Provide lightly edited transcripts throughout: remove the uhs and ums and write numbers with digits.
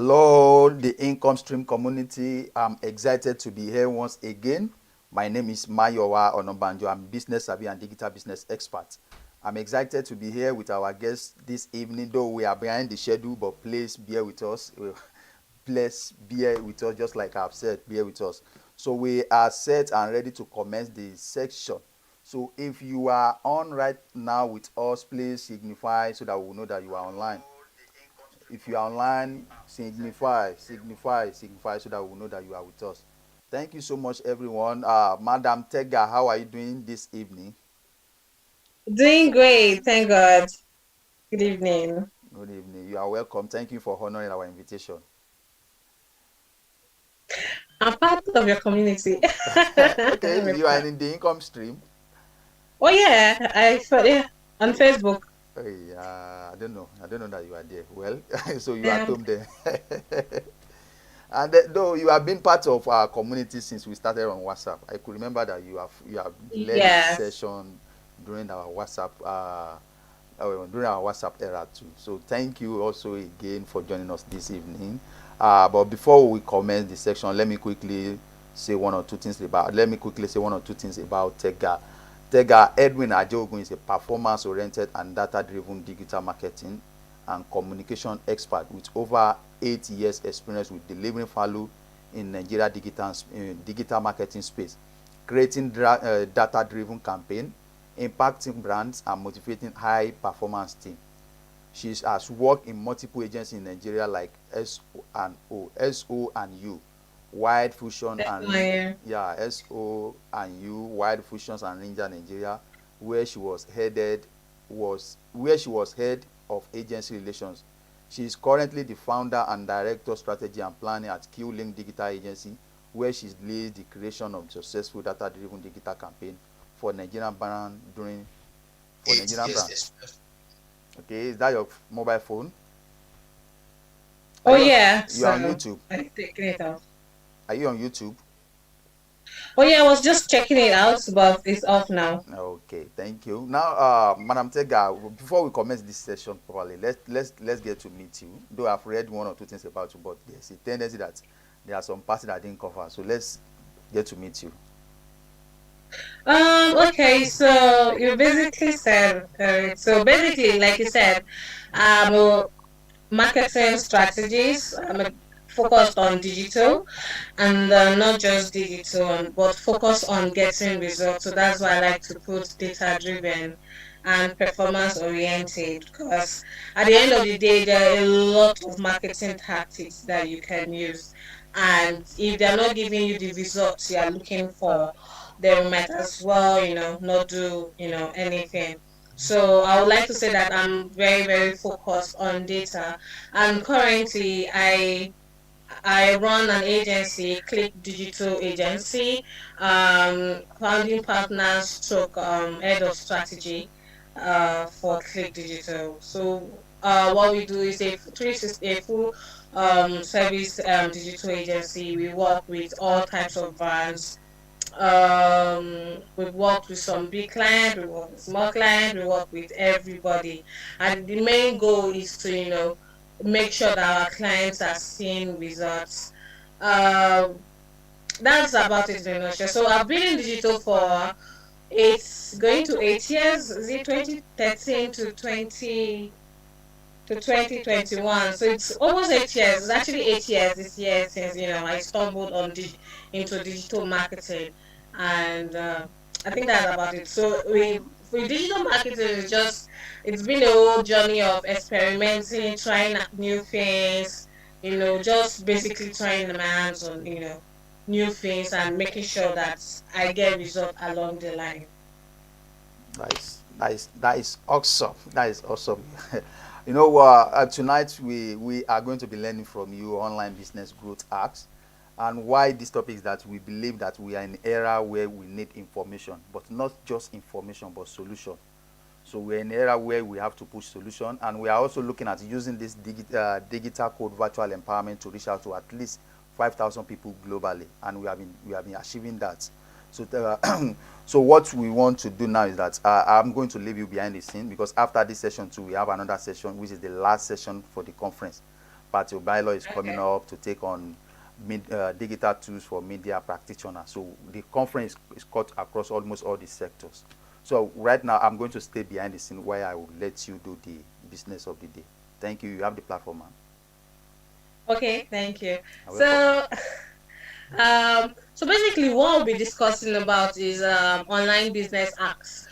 Hello, the income stream community. I'm excited to be here once again. My name is Mayowa Onobanjo. I'm business savvy and digital business expert. I'm excited to be here with our guests this evening, though we are behind the schedule, but please bear with us. Please bear with us, just like I've said, bear with us. So we are set and ready to commence the section. So if you are on right now with us, please signify so that we will know that you are online. If you are online, signify so that we will know that you are with us. Thank you so much, everyone. Madam Tega, how are you doing this evening? Doing great, thank God. Good evening. Good evening. You are welcome. Thank you for honoring our invitation. I'm part of your community. Okay, you are in the income stream. Oh yeah, I saw yeah on Facebook. Hey, I don't know. I don't know that you are there. Well, so you are at Um, home there. And though you have been part of our community since we started on WhatsApp, I could remember that you have led a yes. session during our WhatsApp era too. So thank you also again for joining us this evening. But before we commence the section, let me quickly say one or two things about Tega. Tega Edwin-Ajogun is a performance-oriented and data-driven digital marketing and communication expert with over 8 years experience with delivering value in Nigeria digital marketing space, creating data-driven campaign, impacting brands and motivating high performance team. She has worked in multiple agencies in Nigeria like SO&U, Wide Fusion and Definitely. yeah, SO&U, Wide Fusions and Ringier Nigeria, where she was headed where she was head of agency relations. She is currently the founder and director of strategy and planning at Qlick Digital Agency, where she leads the creation of successful data-driven digital campaign for Nigerian brand during for Nigerian brand. Okay, is that your mobile phone? Are Oh you on, yeah, you are on so YouTube? I taking it out. Are you on YouTube? Oh yeah, I was just checking it out, but it's off now. Okay, thank you. Now, Madam Tega, before we commence this session properly, let's get to meet you. Though I've read one or two things about you, but there's a tendency that there are some parts that I didn't cover. So let's get to meet you. Okay, so you basically said so basically, like you said, um, marketing strategies. Focused on digital and not just digital, but focus on getting results. So that's why I like to put data driven and performance oriented because at the end of the day, there are a lot of marketing tactics that you can use. And if they're not giving you the results you are looking for, then we might as well, not do, anything. So I would like to say that I'm very, very focused on data. And currently, I run an agency, Qlick Digital Agency, founding partner stroke head of strategy for Qlick Digital. So what we do is a full service digital agency. We work with all types of brands. We've worked with some big clients, we work with small clients, we work with everybody, and the main goal is to make sure that our clients are seeing results. uh, that's about it in a nutshell. So I've been in digital for it's going to 8 years. Is it 2013 to 2021? So it's almost 8 years. It's actually 8 years this year since I stumbled into digital marketing, and I think that's about it. So with digital marketing, it's been a whole journey of experimenting, trying out new things, just basically trying my hands on new things and making sure that I get results along the line. That is awesome. That is awesome. Tonight we are going to be learning from you online business growth hacks, and why this topic is that we believe that we are in an era where we need information, but not just information, but solution. So we're in an era where we have to push solution, and we are also looking at using this digital code virtual empowerment to reach out to at least 5,000 people globally, and we have been achieving that. So so what we want to do now is that I'm going to leave you behind the scene, because after this session too, we have another session which is the last session for the conference. Pat Obailo is coming up to take on digital tools for media practitioners. So the conference is cut across almost all the sectors. So right now, I'm going to stay behind the scene where I will let you do the business of the day. Thank you. You have the platform, man. Okay, thank you. You're welcome. So basically what we'll be discussing about is online business hacks.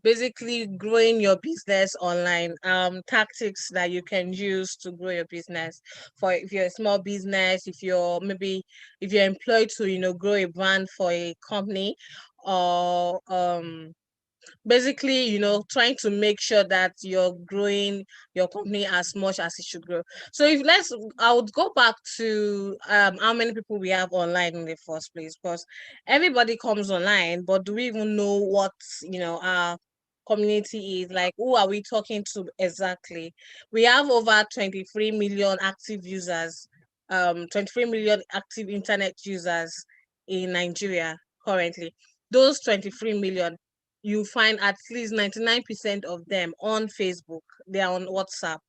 Basically growing your business online, tactics that you can use to grow your business. For if you're a small business, if you're employed to, grow a brand for a company, or basically, trying to make sure that you're growing your company as much as it should grow. So I would go back to how many people we have online in the first place, because everybody comes online, but do we even know what, our community is like? Who are we talking to exactly? We have over 23 million active users, 23 million active internet users in Nigeria currently. Those 23 million, you find at least 99% of them on Facebook, they're on WhatsApp.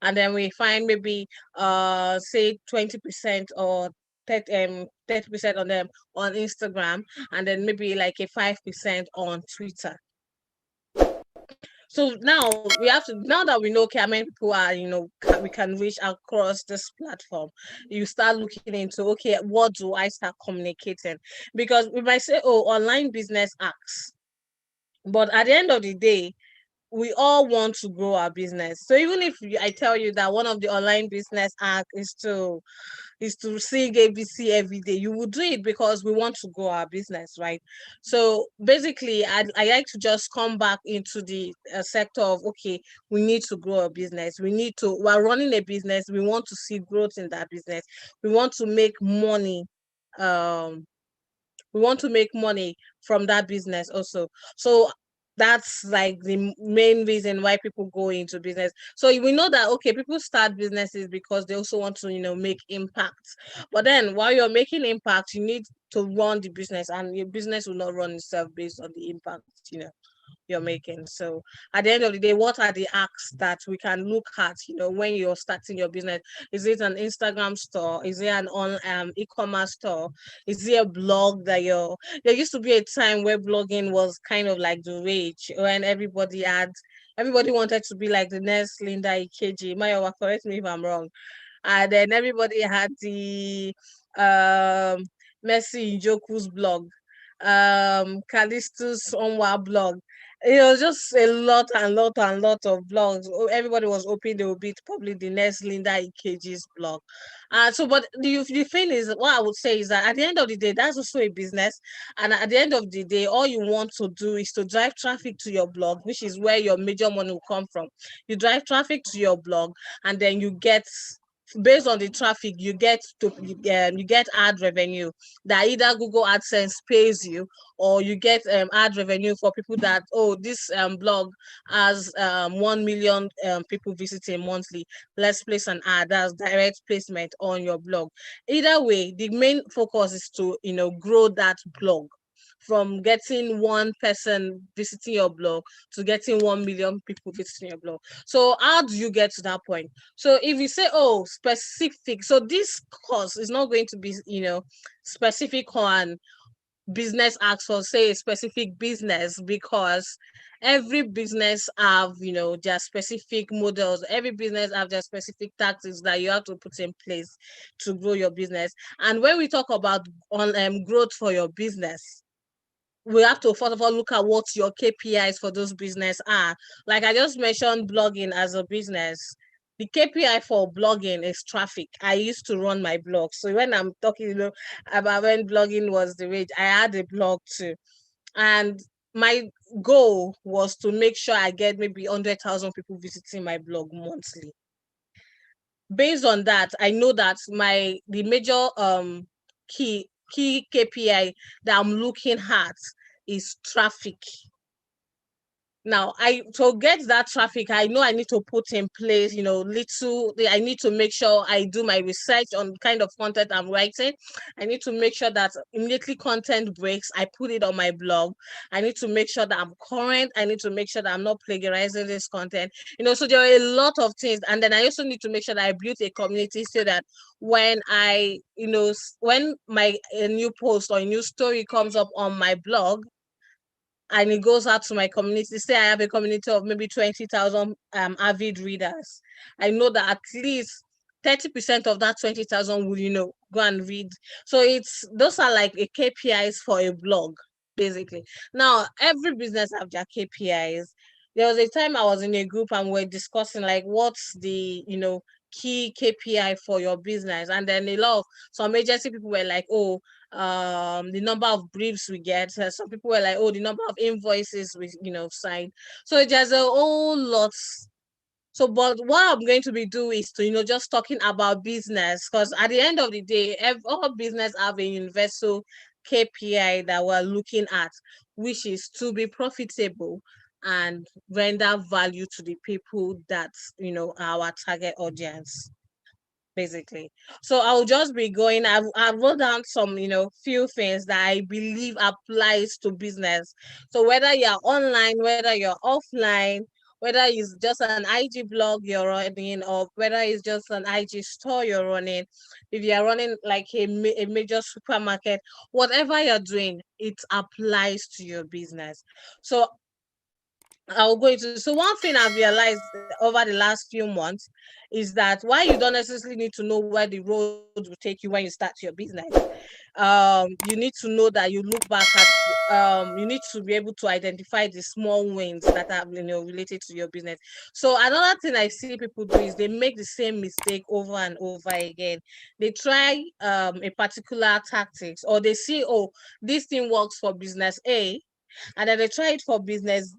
And then we find maybe say 20% or 30% on them on Instagram, and then maybe like a 5% on Twitter. So now that we know, okay, how many people are, we can reach across this platform, you start looking into, okay, what do I start communicating? Because we might say, oh, online business acts, but at the end of the day, we all want to grow our business. So even if I tell you that one of the online business act is to sing ABC every day, you will do it because we want to grow our business, right? So basically, I like to just come back into the sector of, okay, we need to grow a business. We're running a business. We want to see growth in that business. We want to make money. Um, we want to make money from that business also. So that's like the main reason why people go into business. So we know that, okay, people start businesses because they also want to, make impact. But then while you're making impact, you need to run the business, and your business will not run itself based on the impact, you're making. So at the end of the day, what are the acts that we can look at, when you're starting your business? Is it an Instagram store? Is it an e-commerce store? Is it a blog that there used to be a time where blogging was kind of like the rage, when everybody wanted to be like the next Linda Ikeji. Mayowa, correct me if I'm wrong. And then everybody had the Messi Njoku's blog, Callisto's Onwa blog. It was just a lot and lot and lot of blogs. Everybody was hoping they would be probably the next Linda Ikeji's blog. But the thing is, what I would say is that at the end of the day, that's also a business. And at the end of the day, all you want to do is to drive traffic to your blog, which is where your major money will come from. You drive traffic to your blog, and then you get, based on the traffic, you get ad revenue that either Google AdSense pays you, or you get ad revenue for people that, oh, this blog has 1 million people visiting monthly. Let's place an ad. That's direct placement on your blog. Either way, the main focus is to grow that blog from getting one person visiting your blog to getting 1 million people visiting your blog. So how do you get to that point? So if you say, oh, specific, so this course is not going to be, specific on business acts for, say, a specific business, because every business have, their specific models. Every business have their specific tactics that you have to put in place to grow your business. And when we talk about growth for your business, we have to first of all look at what your KPIs for those business are. Like I just mentioned blogging as a business. The KPI for blogging is traffic. I used to run my blog. So when I'm talking, about when blogging was the rage, I had a blog too. And my goal was to make sure I get maybe 100,000 people visiting my blog monthly. Based on that, I know that the major key KPI that I'm looking at is traffic. Now, to get that traffic, I know I need to put in place, I need to make sure I do my research on the kind of content I'm writing. I need to make sure that immediately content breaks, I put it on my blog. I need to make sure that I'm current. I need to make sure that I'm not plagiarizing this content. So there are a lot of things. And then I also need to make sure that I build a community so that when when a new post or a new story comes up on my blog, and it goes out to my community. Say I have a community of maybe 20,000 avid readers. I know that at least 30% of that 20,000 will, go and read. So those are like a KPIs for a blog, basically. Now, every business have their KPIs. There was a time I was in a group and we're discussing like what's the, key KPI for your business. And then some agency people were like, oh, the number of briefs we get. Some people were like, oh, the number of invoices we sign. So there's a whole lot. So but what I'm going to be doing is to just talking about business, because at the end of the day, all business have a universal KPI that we're looking at, which is to be profitable and render value to the people that our target audience, basically. So I'll just be going. I've wrote down some, few things that I believe applies to business. So whether you're online, whether you're offline, whether it's just an IG blog you're running, or whether it's just an IG store you're running, if you're running like a major supermarket, whatever you're doing, it applies to your business. So I'll go into. So one thing I've realized over the last few months is that while you don't necessarily need to know where the road will take you when you start your business, you need to know that you look back at. You need to be able to identify the small wins that are related to your business. So another thing I see people do is they make the same mistake over and over again. They try a particular tactics, or they see, oh, this thing works for business A, and then they try it for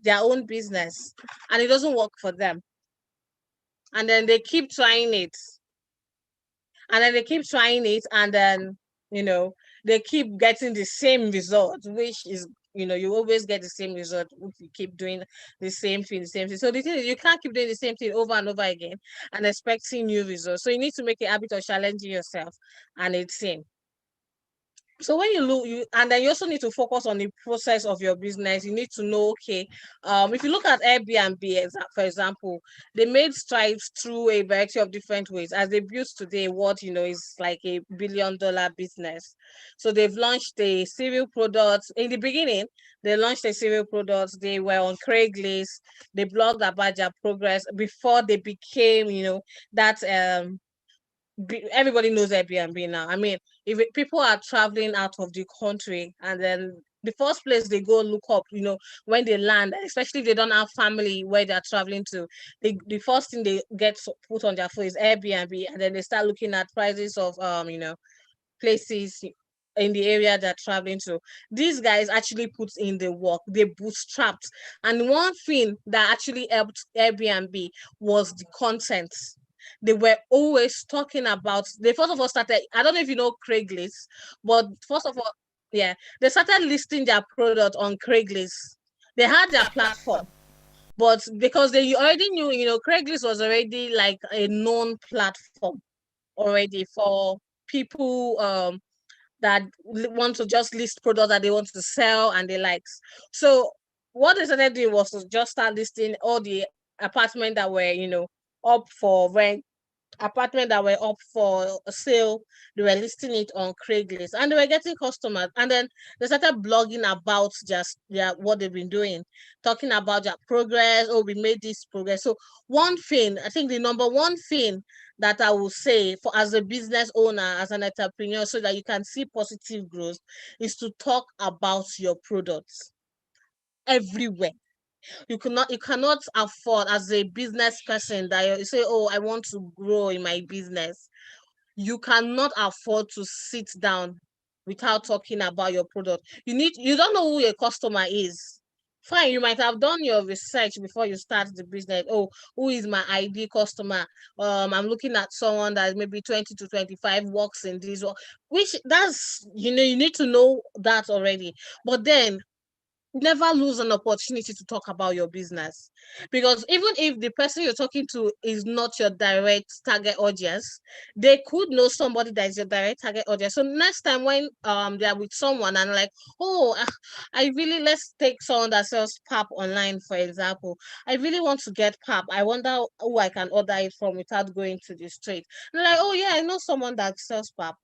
their own business, and it doesn't work for them. And then they keep trying it, and then they keep getting the same result, which is you always get the same result if you keep doing the same thing. So the thing is, you can't keep doing the same thing over and over again and expecting new results. So you need to make a habit of challenging yourself, and it's same. So when you look, and then you also need to focus on the process of your business. You need to know, okay, if you look at Airbnb, for example, they made strides through a variety of different ways as they built today what is like $1 billion business. So they've launched a cereal product. In the beginning, they launched a cereal product. They were on Craigslist. They blogged about their progress before they became, that everybody knows Airbnb now. I mean, if people are traveling out of the country, and then the first place they go look up, when they land, especially if they don't have family where they're traveling to, the first thing they get put on their phone is Airbnb, and then they start looking at prices of places in the area they're traveling to. These guys actually put in the work. They bootstrapped, and one thing that actually helped Airbnb was the content. They were always talking about. They first of all started. I don't know if you know Craigslist, but first of all, yeah, they started listing their product on Craigslist. They had their platform, but because they already knew, Craigslist was already like a known platform already for people that want to just list products that they want to sell and they likes. So what they started doing was to just start listing all the apartments that were, up for rent, apartment that were up for sale. They were listing it on Craigslist, and they were getting customers. And then they started blogging about just what they've been doing, talking about their progress. Oh, we made this progress. So one thing, I think the number one thing that I will say for as a business owner, as an entrepreneur, so that you can see positive growth, is to talk about your products everywhere. You cannot afford as a business person that you say, oh, I want to grow in my business. You cannot afford to sit down without talking about your product. You don't know who your customer is. Fine, you might have done your research before you start the business. Oh, who is my ID customer? I'm looking at someone that maybe 20 to 25 works in this one, which that's you need to know that already. But then never lose an opportunity to talk about your business, because even if the person you're talking to is not your direct target audience, they could know somebody that is your direct target audience. So next time when they're with someone and like, oh, I really, let's take someone that sells pap online, for example. I really want to get pap. I wonder who I can order it from without going to the street. And they're like, oh yeah, I know someone that sells pap,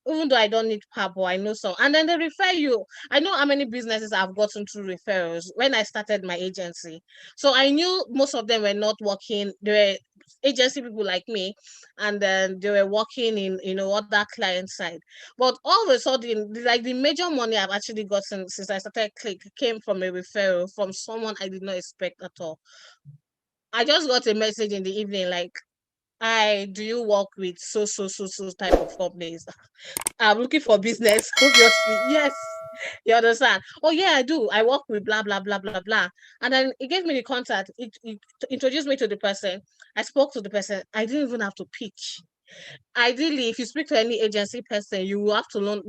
even though I don't need pap, or I know some, and then they refer you. I know how many businesses I've gotten through referrals when I started my agency. So I knew most of them were not working. They were agency people like me, and then they were working in, other client side. But all of a sudden, like the major money I've actually gotten since I started Qlick came from a referral from someone I did not expect at all. I just got a message in the evening like, "I do you work with so type of companies?" I'm looking for business, obviously. Yes. You understand? Oh, yeah, I do. I work with blah, blah, blah, blah, blah. And then it gave me the contact. It introduced me to the person. I spoke to the person. I didn't even have to pitch. Ideally, if you speak to any agency person, you will have to learn,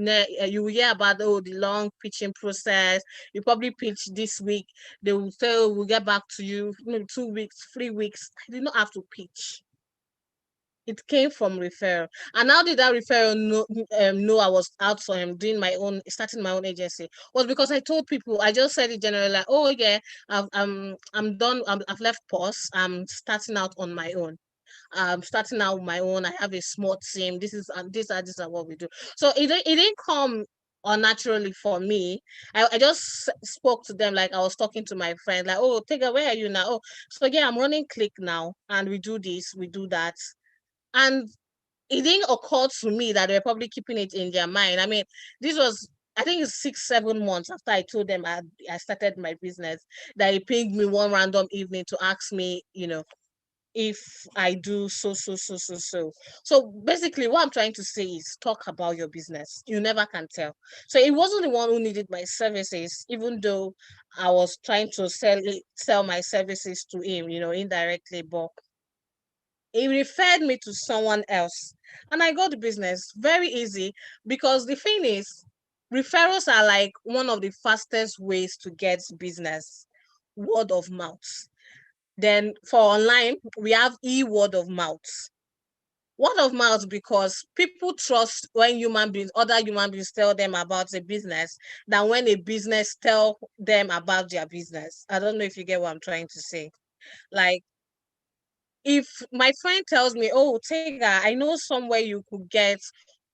you will hear about, the long pitching process. You probably pitch this week. They will say, oh, we'll get back to you, maybe 2 weeks, 3 weeks. I did not have to pitch. It came from referral. And how did that referral know I was out for him doing my own, starting my own agency? Was because I told people, I just said it generally, like, oh yeah, I'm done. I've left pause. I'm starting out on my own. I'm starting out on my own. I have a small team. This are what we do. So it didn't come unnaturally for me. I just spoke to them like I was talking to my friend, like, oh, Tega, where are you now? Oh, so yeah, I'm running Qlick now, and we do this, we do that. And it didn't occur to me that they were probably keeping it in their mind. I mean, this was, I think it's 6, 7 months after I told them I started my business, that he pinged me one random evening to ask me, if I do so. So basically, what I'm trying to say is talk about your business. You never can tell. So it wasn't the one who needed my services, even though I was trying to sell my services to him, indirectly, but he referred me to someone else, and I got the business very easy, because the thing is, referrals are like one of the fastest ways to get business, word of mouth. Then for online, we have word of mouth. Word of mouth, because people trust when other human beings tell them about a business, than when a business tell them about their business. I don't know if you get what I'm trying to say. Like, if my friend tells me, oh, Tega, I know somewhere you could get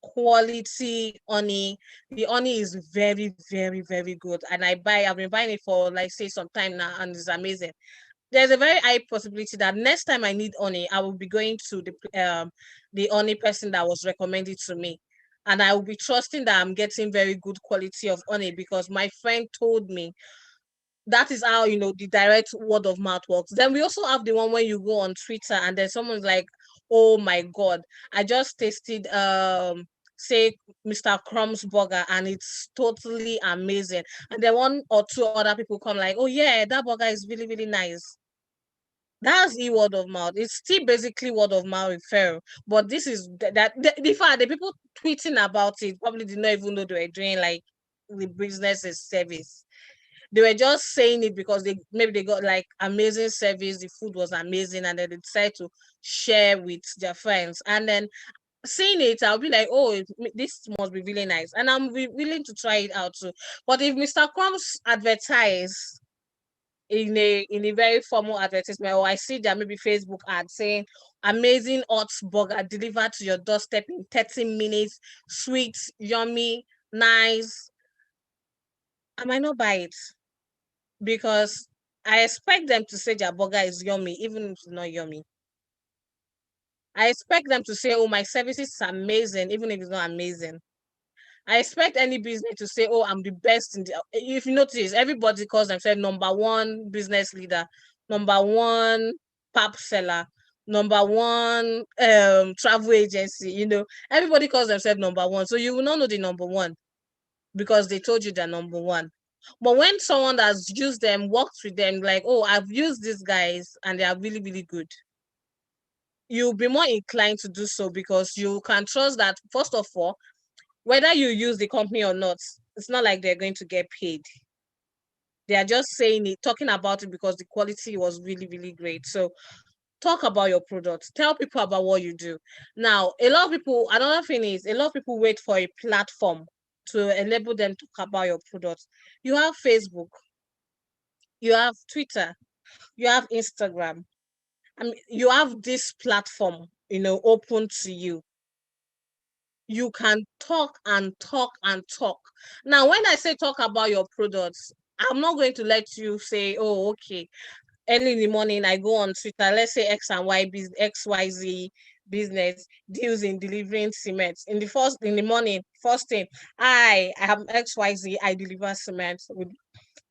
quality honey. The honey is very, very, very good. And I've been buying it for like say some time now, and it's amazing. There's a very high possibility that next time I need honey, I will be going to the honey person that was recommended to me. And I will be trusting that I'm getting very good quality of honey, because my friend told me. That is how the direct word of mouth works. Then we also have the one when you go on Twitter and then someone's like, oh my god, I just tasted say Mr. Crumb's burger and it's totally amazing. And then one or two other people come like, oh yeah, that burger is really, really nice. That's the word of mouth. It's still basically word of mouth referral. But this is the fact the people tweeting about it probably did not even know they were doing like the business is service. They were just saying it because they got like amazing service, the food was amazing, and then they decided to share with their friends. And then seeing it, I'll be like, oh, this must be really nice, and I'm willing to try it out too. But if Mr. Crumbs advertise in a very formal advertisement, or I see that maybe Facebook ad saying amazing hot burger delivered to your doorstep in 30 minutes, sweet, yummy, nice, I might not buy it, because I expect them to say their burger is yummy, even if it's not yummy. I expect them to say, oh, my service is amazing, even if it's not amazing. I expect any business to say, oh, I'm the best in the. If you notice, everybody calls themselves number one business leader, number one pap seller, number one travel agency. Everybody calls themselves number one. So you will not know the number one, because they told you they're number one. But when someone that's used them, worked with them, like, oh, I've used these guys and they are really, really good, you'll be more inclined to do so, because you can trust that, first of all, whether you use the company or not, it's not like they're going to get paid. They are just saying it, talking about it because the quality was really, really great. So talk about your product. Tell people about what you do. Now, a lot of people, another thing is, a lot of people wait for a platform to enable them to talk about your product. You have Facebook, you have Twitter, you have Instagram. I mean, you have this platform, open to you. You can talk and talk and talk. Now, when I say talk about your products, I'm not going to let you say, oh, okay, early in the morning, I go on Twitter, let's say XYZ business deals in delivering cement. In the morning, first thing, I am XYZ, I deliver cement with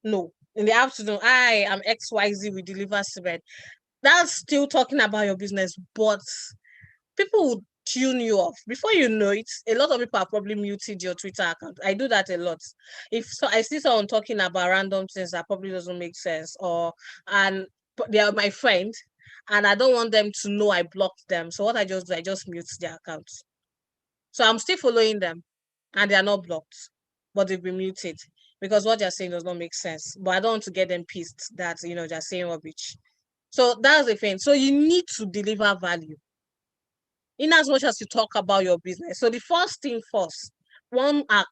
no. In the afternoon, I am XYZ, we deliver cement. That's still talking about your business, but people would tune you off before you know it. A lot of people have probably muted your Twitter account. I do that a lot. If so, I see someone talking about random things that probably doesn't make sense, and they are my friend, and I don't want them to know I blocked them. So what I just do, I just mute their accounts. So I'm still following them, and they are not blocked, but they've been muted because what they're saying does not make sense. But I don't want to get them pissed that they're saying rubbish. So that's the thing. So you need to deliver value in as much as you talk about your business. So the first thing first, one arc,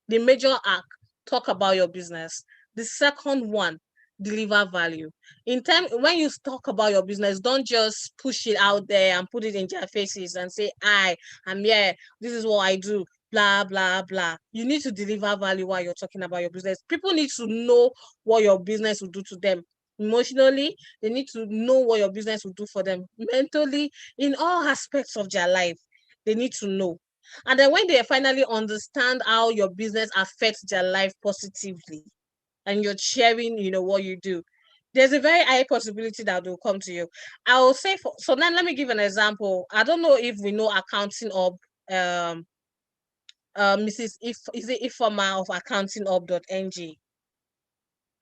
the major arc, talk about your business. The second one, deliver value. When you talk about your business, don't just push it out there and put it in their faces and say, I'm here, this is what I do, blah, blah, blah. You need to deliver value while you're talking about your business. People need to know what your business will do to them. Emotionally, they need to know what your business will do for them. Mentally, in all aspects of their life, they need to know. And then when they finally understand how your business affects their life positively, and you're sharing, what you do, there's a very high possibility that they'll come to you. I will say, so now let me give an example. I don't know if we know accounting of Mrs. Is it Ifoma of accountinghub.ng.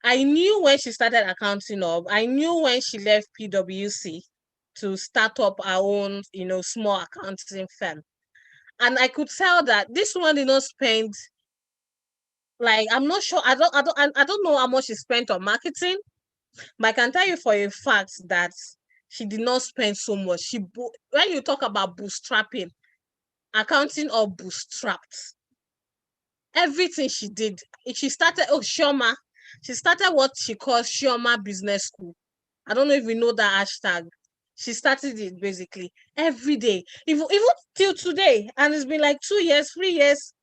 I knew when she started Accounting Hub. I knew when she left PwC to start up her own, small accounting firm. And I could tell that this one did not spend, like, I'm not sure. I don't know how much she spent on marketing, but I can tell you for a fact that she did not spend so much. When you talk about bootstrapping, Accounting Hub bootstrapped everything she did. She started, Shioma. She started what she calls Shioma Business School. I don't know if you know that hashtag. She started it basically every day, even till today. And it's been like 2 years, 3 years,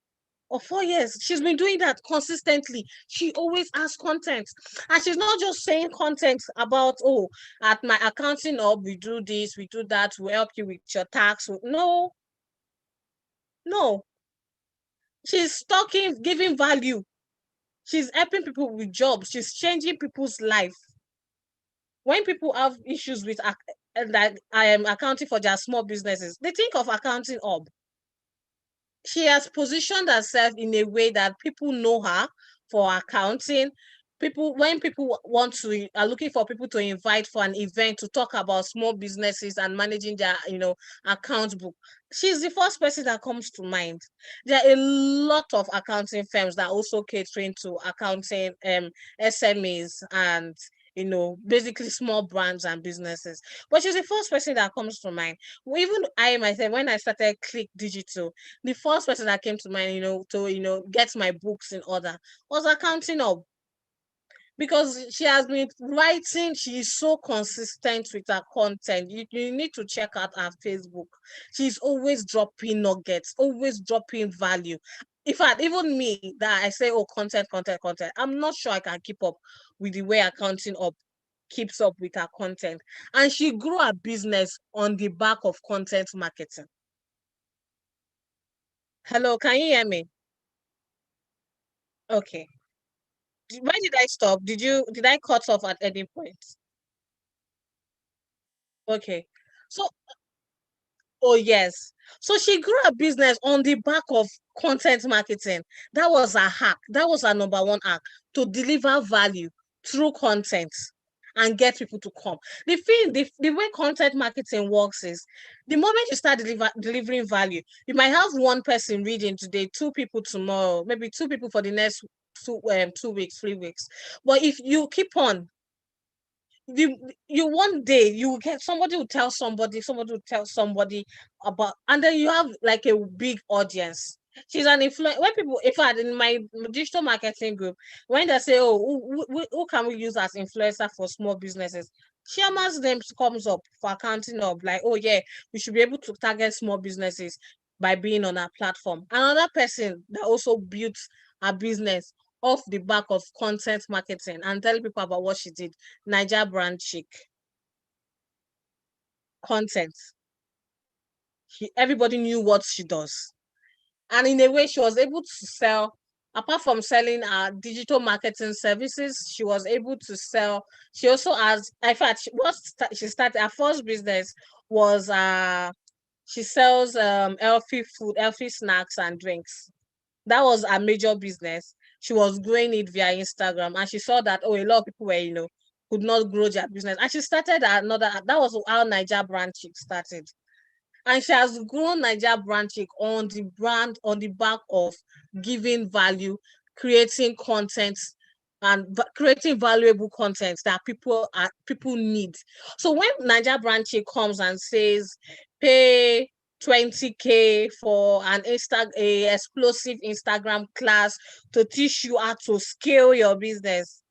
or 4 years. She's been doing that consistently. She always has content. And she's not just saying content about, at my Accounting Hub, we do this, we do that, we help you with your tax. No. She's talking, giving value. She's helping people with jobs. She's changing people's life. When people have issues with like I am accounting for their small businesses, they think of Accounting Hub. She has positioned herself in a way that people know her for accounting. When people are looking for people to invite for an event to talk about small businesses and managing their, account book, she's the first person that comes to mind. There are a lot of accounting firms that are also catering to accounting SMEs and basically small brands and businesses. But she's the first person that comes to mind. Even I myself, when I started Qlick Digital, the first person that came to mind, to get my books in order was Accounting Hub. Because she has been writing, she is so consistent with her content. You need to check out her Facebook. She's always dropping nuggets, always dropping value. In fact, even me, that I say, content, I'm not sure I can keep up with the way Accounting Hub keeps up with her content. And she grew her business on the back of content marketing. Hello, can you hear me? Okay. Why did I stop? Did I cut off at any point? Okay. So, oh yes. So she grew a business on the back of content marketing. That was her hack. That was her number one hack, to deliver value through content and get people to come. The way content marketing works is, the moment you start delivering value, you might have one person reading today, two people tomorrow, maybe two people for the next 2 weeks, 3 weeks. But if you keep on, you one day you get somebody will tell somebody will tell somebody about, and then you have like a big audience. She's an influence. When people, in fact, in my digital marketing group, when they say, "Oh, who can we use as influencer for small businesses?" Chiama's name comes up for accounting up, like, "Oh yeah, we should be able to target small businesses by being on our platform." Another person that also built a business off the back of content marketing and telling people about what she did, Niger brand chic content. Everybody knew what she does. And in a way, she was able to sell, apart from selling digital marketing services, she was able to sell. She also has, in fact, she started, her first business was she sells healthy food, healthy snacks and drinks. That was a major business. She was growing it via Instagram, and she saw that, oh, a lot of people were, could not grow their business. And she started another, that was how Niger Brand Chic started. And she has grown Niger Brand Chic on the back of giving value, creating content, and creating valuable content that people need. So when Niger Brand Chic comes and says, pay 20K for a explosive Instagram class to teach you how to scale your business,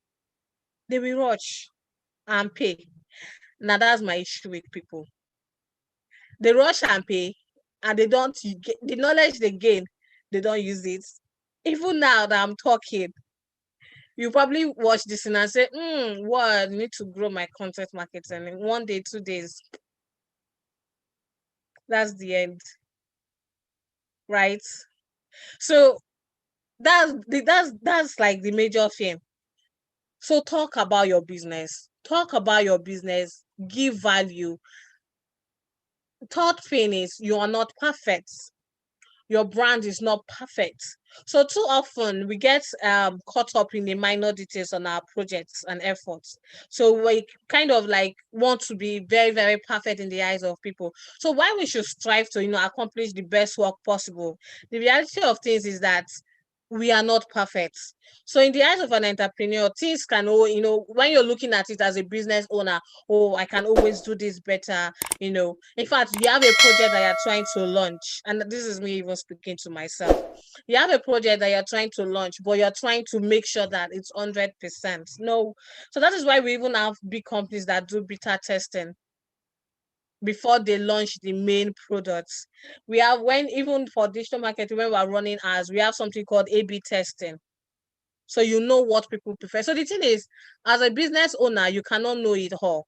they will rush and pay. Now that's my issue with people. They rush and pay, and they don't get the knowledge they gain, they don't use it. Even now that I'm talking, you probably watch this and say, what, I need to grow my content marketing in 1 day, 2 days. That's the end. Right? So that's like the major thing. So talk about your business. Talk about your business. Give value. Third thing is, you are not perfect. Your brand is not perfect. So too often we get caught up in the minor details on our projects and efforts. So we kind of like want to be very, very perfect in the eyes of people. So while we should strive to, accomplish the best work possible, the reality of things is that we are not perfect. So in the eyes of an entrepreneur, things can, when you're looking at it as a business owner, oh, I can always do this better. In fact, you have a project that you're trying to launch, and this is me even speaking to myself. You have a project that you're trying to launch, but you're trying to make sure that it's 100%. No. So that is why we even have big companies that do beta testing before they launch the main products. We have, when even for digital marketing, when we're running ads, we have something called A/B testing. So you know what people prefer. So the thing is, as a business owner, you cannot know it all.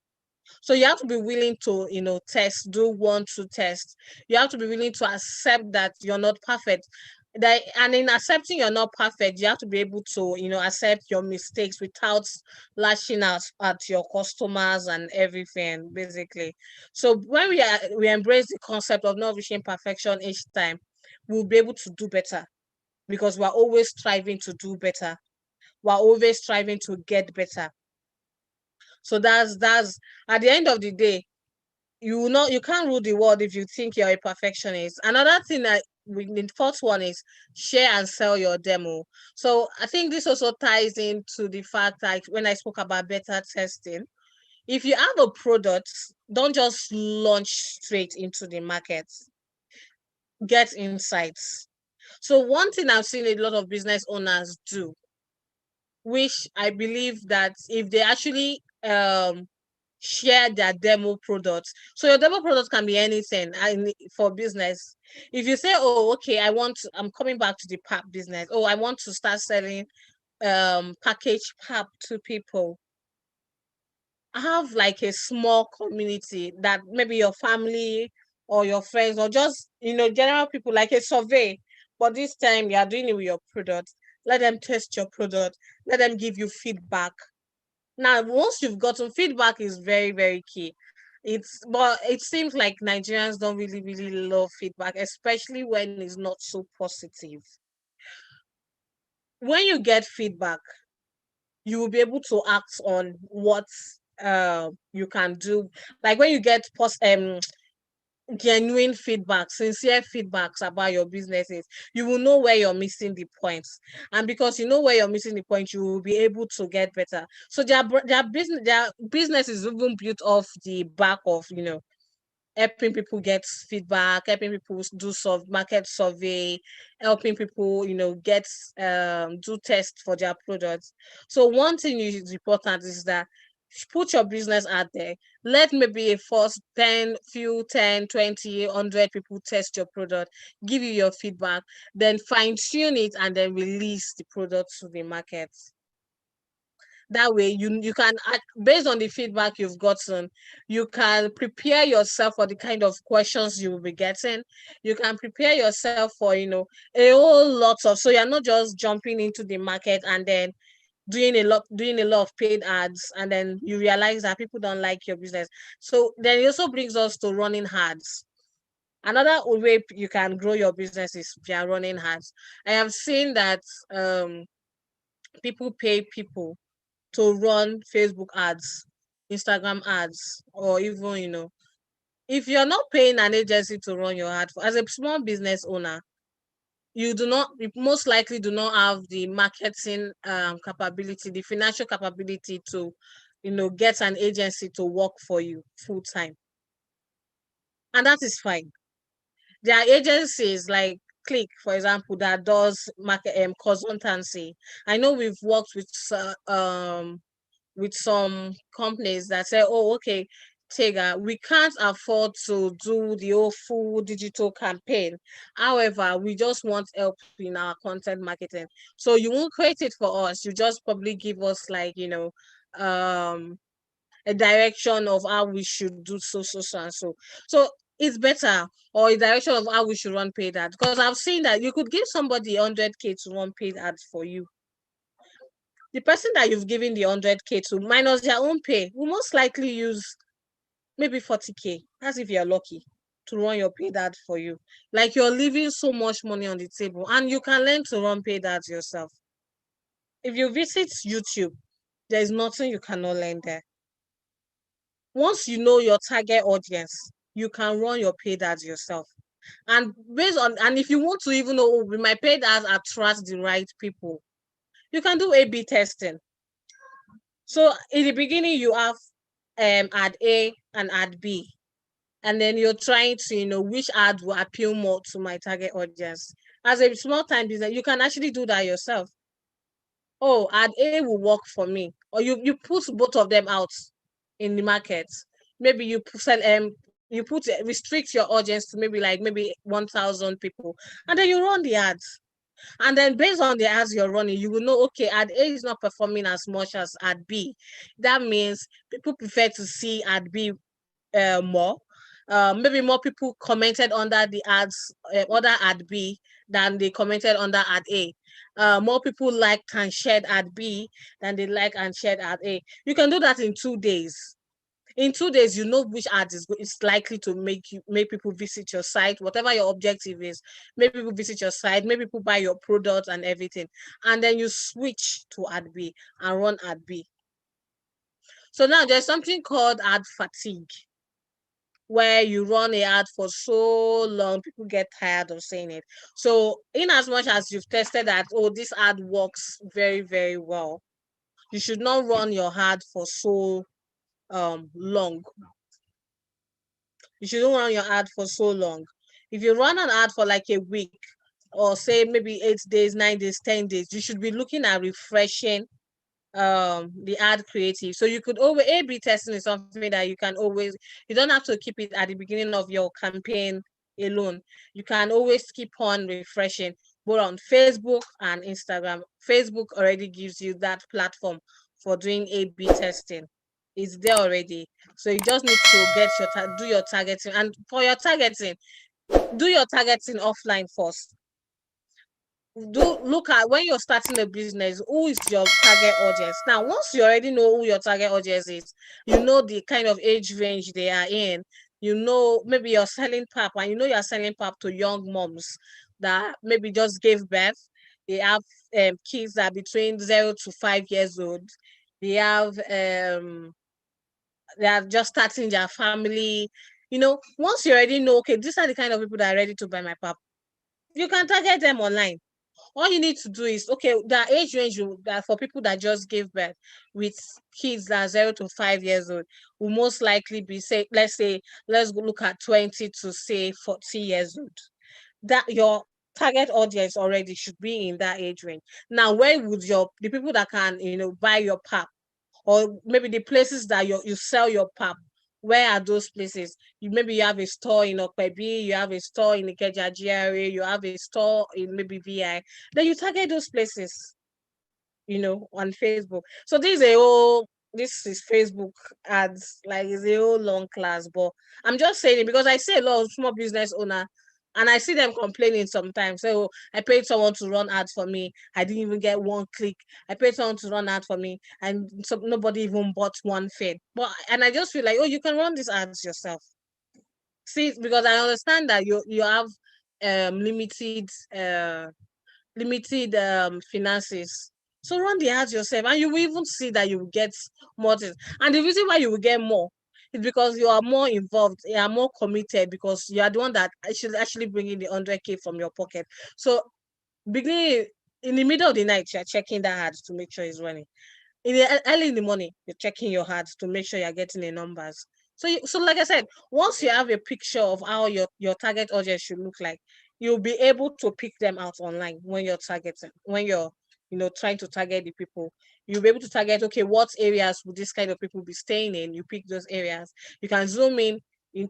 So you have to be willing to, test, do 1, 2 tests. You have to be willing to accept that you're not perfect. And in accepting you're not perfect, you have to be able to, accept your mistakes without lashing out at your customers and everything, basically. So when we embrace the concept of not reaching perfection each time, we'll be able to do better, because we're always striving to do better. We're always striving to get better. So that's at the end of the day, you can't rule the world if you think you're a perfectionist. Another thing that the fourth one is share and sell your demo. So I think this also ties into the fact that when I spoke about beta testing, if you have a product, don't just launch straight into the market. Get insights. So one thing I've seen a lot of business owners do, which I believe that if they actually share their demo products. So your demo product can be anything for business. If you say, oh, okay, I'm coming back to the pap business. Oh, I want to start selling package pap to people. Have like a small community that maybe your family or your friends or just, general people, like a survey. But this time you are doing it with your product. Let them test your product. Let them give you feedback. Now, once you've gotten feedback, is very, very key. But it seems like Nigerians don't really, really love feedback, especially when it's not so positive. When you get feedback, you will be able to act on what you can do. Like when you get genuine feedback, sincere feedbacks about your businesses, you will know where you're missing the points. And because you know where you're missing the point, you will be able to get better. So their business is even built off the back of, helping people get feedback, helping people do market survey, helping people, get do tests for their products. So one thing is important is that put your business out there. Let maybe a first 10, 20, 100 people test your product, give you your feedback, then fine tune it and then release the product to the market. That way you can, based on the feedback you've gotten, you can prepare yourself for the kind of questions you will be getting. You can prepare yourself for a whole lot of, so you're not just jumping into the market and then doing a lot of paid ads, and then you realize that people don't like your business. So then it also brings us to running ads. Another way you can grow your business is via running ads. I have seen that people pay people to run Facebook ads, Instagram ads, or even, if you're not paying an agency to run your ad, as a small business owner, you most likely do not have the marketing capability, the financial capability to, get an agency to work for you full time. And that is fine. There are agencies like Qlick, for example, that does market consultancy. I know we've worked with some companies that say, oh, okay, Tega, we can't afford to do the whole full digital campaign. However, we just want help in our content marketing. So you won't create it for us. You just probably give us like, a direction of how we should do so and so. So it's better, or a direction of how we should run paid ads. Because I've seen that you could give somebody 100K to run paid ads for you. The person that you've given the 100K to minus their own pay will most likely use maybe 40K. That's if you're lucky to run your paid ad for you. Like, you're leaving so much money on the table, and you can learn to run paid ads yourself. If you visit YouTube, there's nothing you cannot learn there. Once you know your target audience, you can run your paid ads yourself. And if you want to even know, oh, my paid ads attract the right people, you can do A/B testing. So in the beginning, you have ad A and ad B, and then you're trying to, which ad will appeal more to my target audience. As a small time business, you can actually do that yourself. Oh, ad A will work for me, or you put both of them out in the market. Maybe restrict your audience to maybe 1,000 people, and then you run the ads. And then based on the ads you're running, you will know, okay, ad A is not performing as much as ad B. That means people prefer to see ad B more. Maybe more people commented under the other ad B than they commented under ad A. More people liked and shared ad B than they like and shared ad A. You can do that in 2 days. In 2 days, you know which ad is likely to make people visit your site, whatever your objective is. Maybe people visit your site, maybe people buy your product and everything, and then you switch to ad B and run ad B. So now there's something called ad fatigue, where you run a ad for so long, people get tired of saying it. So in as much as you've tested that, oh, this ad works very, very well, you should not run your ad for so long. You shouldn't run your ad for so long. If you run an ad for like a week, or say maybe 8 days, 9 days, 10 days, you should be looking at refreshing the ad creative. So you could always, A/B testing is something that you don't have to keep it at the beginning of your campaign alone. You can always keep on refreshing both on Facebook and Instagram. Facebook already gives you that platform for doing A/B testing. It's there already. So you just need to do your targeting. And for your targeting, do your targeting offline first. Look at, when you're starting a business, who is your target audience. Now, once you already know who your target audience is, you know the kind of age range they are in, maybe you're selling pap, and you're selling pap to young moms that maybe just gave birth. They have kids that are between 0 to 5 years old. They have they are just starting their family. once you already know, okay, these are the kind of people that are ready to buy my pap, you can target them online. All you need to do is, okay, the age range for people that just gave birth with kids that are 0 to 5 years old will most likely be, say, let's look at 20 to say 40 years old. That your target audience already should be in that age range. Now, where would the people that can, buy your pap, or maybe the places that you sell your pap, where are those places? Maybe you have a store in Okpebi, you have a store in Ikeja GRA, you have a store in maybe VI. Then you target those places, on Facebook. So this is Facebook ads, like it's a whole long class, but I'm just saying it because I see a lot of small business owner and I see them complaining sometimes. So I paid someone to run ads for me. I didn't even get one click. I paid someone to run ads for me, and so nobody even bought one feed. And I just feel like, oh, you can run these ads yourself. See, because I understand that you have limited finances. So run the ads yourself, and you will even see that you will get more things. And the reason why you will get more is because you are more involved, you are more committed, because you are the one that actually bringing the 100K from your pocket. So beginning in the middle of the night, you are checking that ad to make sure it's running. Early in the morning, you're checking your ads to make sure you're getting the numbers. So like I said, once you have a picture of how your target audience should look like, you'll be able to pick them out online when you're targeting, when you're trying to target the people. You'll be able to target, okay, what areas would this kind of people be staying in? You pick those areas. You can zoom in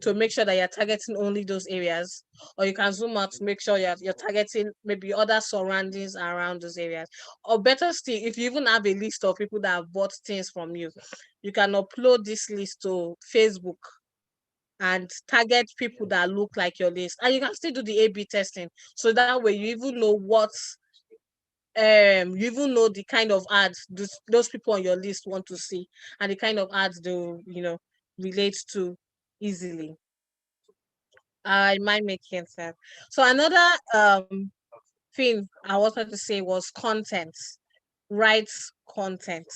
to make sure that you're targeting only those areas, or you can zoom out to make sure you're targeting maybe other surroundings around those areas. Or better still, if you even have a list of people that have bought things from you, you can upload this list to Facebook and target people that look like your list. And you can still do the A/B testing. So that way you even know the kind of ads those people on your list want to see, and the kind of ads they'll, relate to easily. I might make sense. So another thing I wanted to say was content. Right content.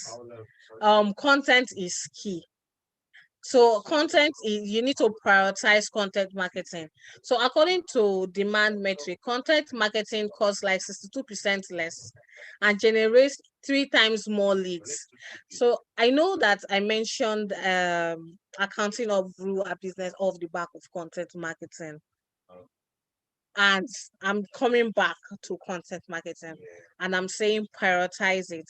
Content is key. So content is, you need to prioritize content marketing. So according to demand metric, content marketing costs like 62% less and generates 3 times more leads. So I know that I mentioned accounting of grew a business off the back of content marketing. And I'm coming back to content marketing, and I'm saying prioritize it.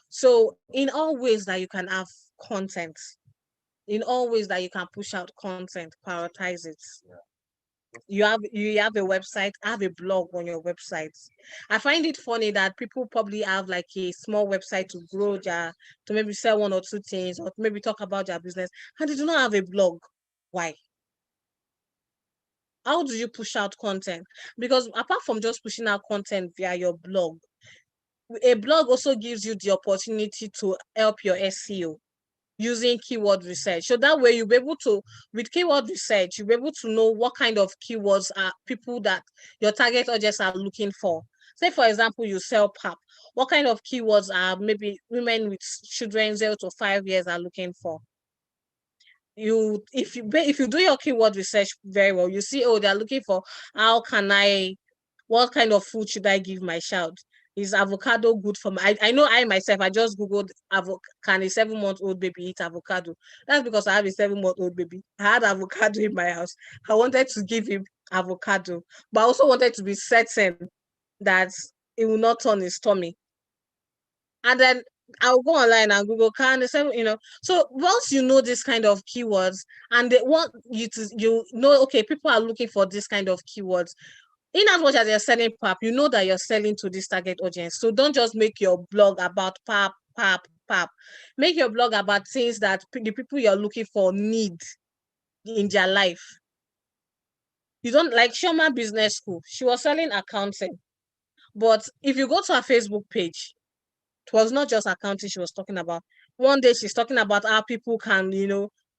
So in all ways that you can have content, in all ways that you can push out content, prioritize it. You have a website, have a blog on your website. I find it funny that people probably have like a small website to maybe sell one or two things, or maybe talk about their business, and they do not have a blog. Why? How do you push out content? Because apart from just pushing out content via your blog, a blog also gives you the opportunity to help your SEO using keyword research. So that way you'll be able to, with keyword research, you'll be able to know what kind of keywords are people that your target audience are looking for. Say, for example, you sell pap. What kind of keywords are maybe women with children 0 to 5 years are looking for? If you do your keyword research very well, you see, oh, they're looking for what kind of food should I give my child? Is avocado good for I know I myself, I just googled can a 7-month-old baby eat avocado? That's because I have a 7-month-old baby. I had avocado in my house. I wanted to give him avocado, but I also wanted to be certain that it will not turn his tummy. And then I'll go online and Google can the seven, So once you know this kind of keywords, and they want you to, okay, people are looking for this kind of keywords. In as much as you're selling pap, you know that you're selling to this target audience. So don't just make your blog about pap. Make your blog about things that the people you're looking for need in their life. You don't like Shoma Business School. She was selling accounting. But if you go to her Facebook page, it was not just accounting she was talking about. One day she's talking about how people can,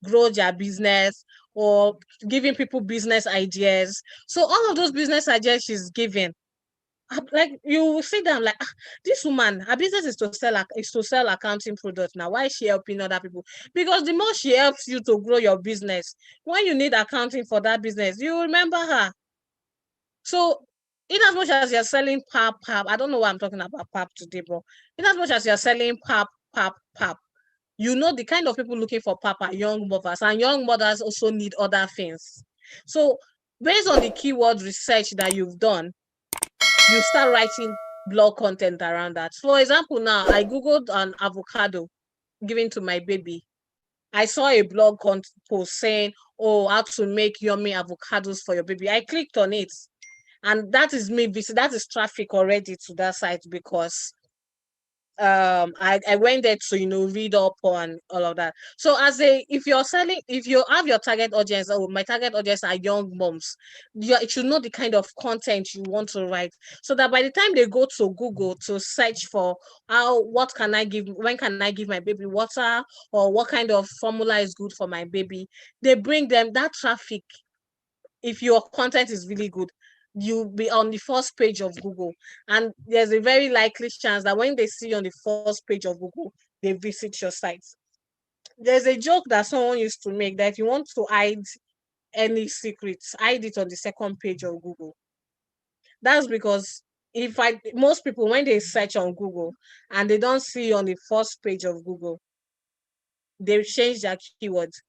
grow their business, or giving people business ideas. So all of those business ideas she's giving, like you sit down like, this woman, her business is to sell accounting products. Now why is she helping other people? Because the more she helps you to grow your business, when you need accounting for that business, you remember her. So in as much as you're selling pap, I don't know why I'm talking about pap today, but in as much as you're selling pap, you know the kind of people looking for pap are young mothers, and young mothers also need other things. So based on the keyword research that you've done, you start writing blog content around that. For example, now I googled an avocado given to my baby. I saw a blog post saying, "Oh, how to make yummy avocados for your baby." I clicked on it, and that is me. That is traffic already to that site, because I went there to read up on all of that. So if you're selling, if you have your target audience, oh, my target audience are young moms, you should know the kind of content you want to write, so that by the time they go to Google to search for what can I give, when can I give my baby water, or what kind of formula is good for my baby, they bring them that traffic. If your content is really good, you'll be on the first page of Google. And there's a very likely chance that when they see you on the first page of Google, they visit your site. There's a joke that someone used to make that if you want to hide any secrets, hide it on the second page of Google. That's because most people, when they search on Google and they don't see you on the first page of Google, they change their keywords.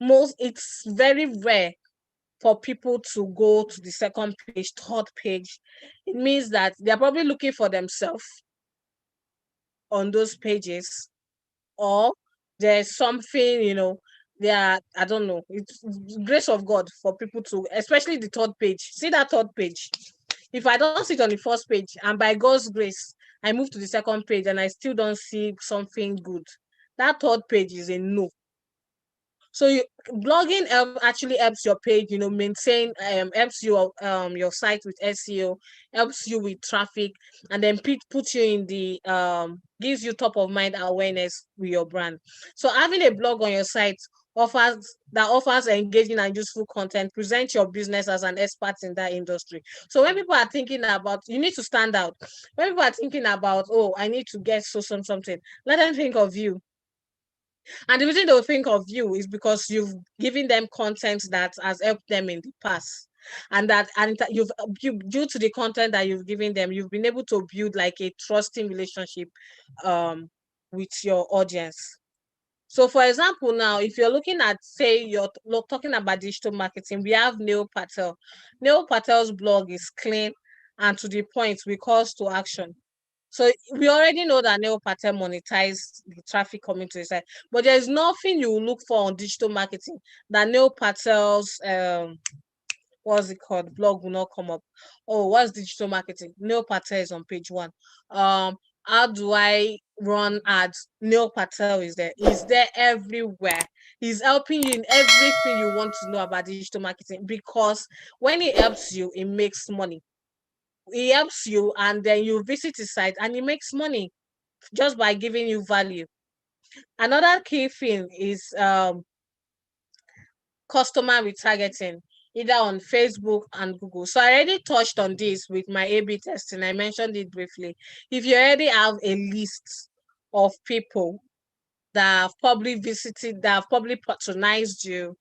It's very rare for people to go to the second page, third page. It means that they're probably looking for themselves on those pages, or there's something, I don't know. It's grace of God for people to, especially the third page. See that third page. If I don't sit on the first page and by God's grace, I move to the second page and I still don't see something good, that third page is a no. So blogging actually helps your page, maintain, helps your site with SEO, helps you with traffic, and then put you in the gives you top of mind awareness with your brand. So having a blog on your site offers engaging and useful content, present your business as an expert in that industry. So when people are thinking about, you need to stand out. When people are thinking about, oh, I need to get something, let them think of you. And the reason they'll think of you is because you've given them content that has helped them in the past. Due to the content that you've given them, you've been able to build like a trusting relationship with your audience. So for example, now, if you're looking at, say, you're talking about digital marketing, we have Neil Patel. Neil Patel's blog is clean and to the point, with calls to action. So we already know that Neil Patel monetized the traffic coming to his site, but there's nothing you look for on digital marketing that Neil Patel's what's it called, blog will not come up. Oh, what's digital marketing? Neil Patel is on page 1. How do I run ads? Neil Patel is there. He's there everywhere. He's helping you in everything you want to know about digital marketing, because when he helps you, it makes money. He helps you, and then you visit his site and he makes money just by giving you value. Another key thing is customer retargeting, either on Facebook and Google. So I already touched on this with my A/B testing. I mentioned it briefly. If you already have a list of people that have probably patronized you,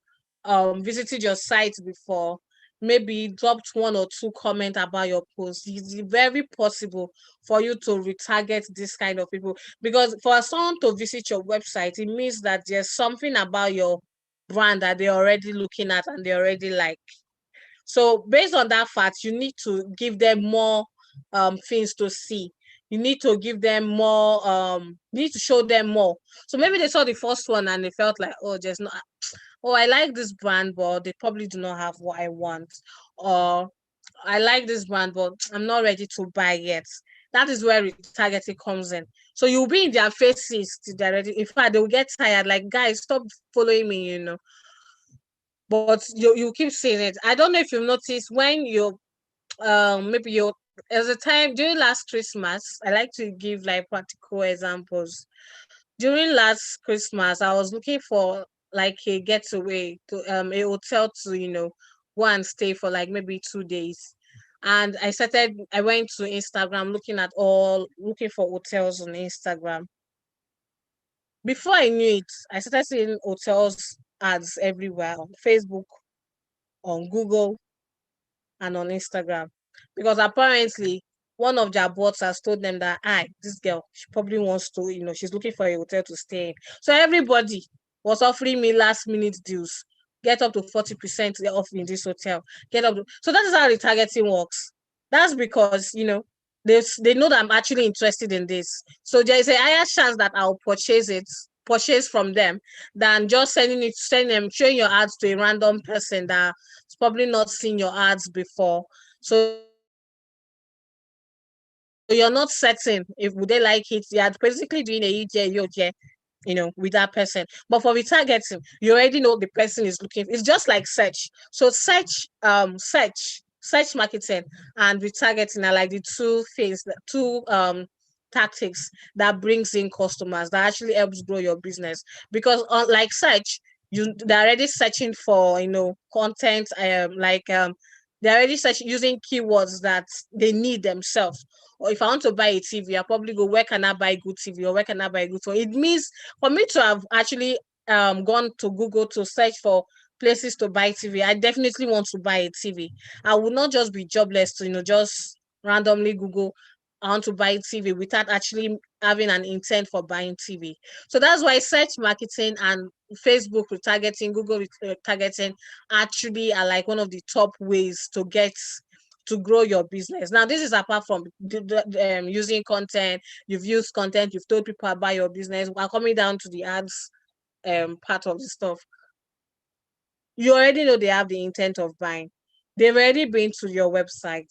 visited your site before, maybe dropped 1 or 2 comments about your post, it's very possible for you to retarget this kind of people. Because for someone to visit your website, it means that there's something about your brand that they're already looking at and they already like. So based on that fact, you need to give them more things to see. You need to give them more, you need to show them more. So maybe they saw the first one and they felt like, oh, there's no, oh, I like this brand, but they probably do not have what I want. Or I like this brand, but I'm not ready to buy yet. That is where retargeting comes in. So you'll be in their faces till they're ready. In fact, they'll get tired. Like, guys, stop following me. But you keep saying it. I don't know if you've noticed when maybe you're as a time during last Christmas. I like to give like practical examples. During last Christmas, I was looking for like a getaway to a hotel to go and stay for like maybe 2 days. And I went to Instagram looking for hotels on Instagram. Before I knew it, I started seeing hotels ads everywhere on Facebook, on Google, and on Instagram. Because apparently one of their bots has told them that this girl, she probably wants to, she's looking for a hotel to stay in. So everybody was offering me last minute deals. Get up to 40% off in this hotel. So that is how retargeting works. That's because, they know that I'm actually interested in this. So there is a higher chance that I'll purchase from them than just showing your ads to a random person that's probably not seen your ads before. So you're not certain if would they like it. You're basically doing a EJ, with that person. But for retargeting, you already know the person is looking. It's just like search. So search marketing and retargeting are like the two tactics that brings in customers that actually helps grow your business. Because like search, they're already searching for content, they're already using keywords that they need themselves. Or if I want to buy a TV, I'll probably go, where can I buy good TV, or where can I buy good phone? It means for me to have actually gone to Google to search for places to buy TV, I definitely want to buy a TV. I would not just be jobless to just randomly Google, I want to buy TV without actually having an intent for buying TV. So that's why search marketing and Facebook retargeting, Google retargeting actually are like one of the top ways to grow your business. Now, this is apart from using content. You've used content, you've told people about your business. We're coming down to the ads part of the stuff. You already know they have the intent of buying. They've already been to your website.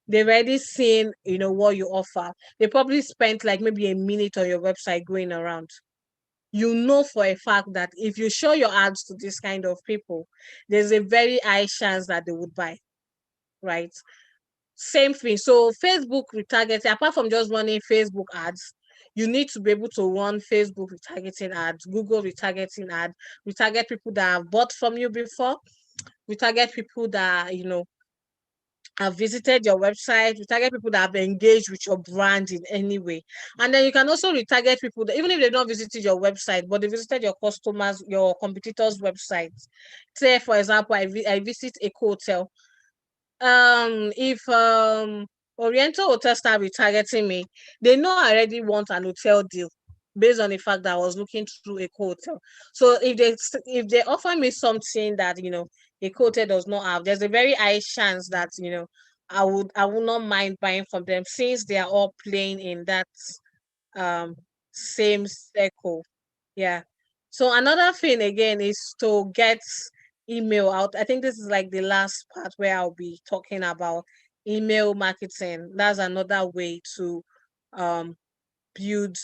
They've already seen, what you offer. They probably spent like maybe a minute on your website going around. You know for a fact that if you show your ads to this kind of people, there's a very high chance that they would buy, right? Same thing. So Facebook retargeting, apart from just running Facebook ads, you need to be able to run Facebook retargeting ads, Google retargeting ads, retarget people that have bought from you before, retarget people that, have visited your website, retarget people that have engaged with your brand in any way. And then you can also retarget people that, even if they've not visited your website, but they visited your customers, your competitors' websites. Say, for example, I visit a hotel. If Oriental Hotel start retargeting me, they know I already want an hotel deal based on the fact that I was looking through a hotel. So if they offer me something that a hotel does not have, there's a very high chance that I would not mind buying from them, since they are all playing in that um same circle. Yeah. So another thing again is to get email out. I think this is like the last part where I'll be talking about email marketing. That's another way to um build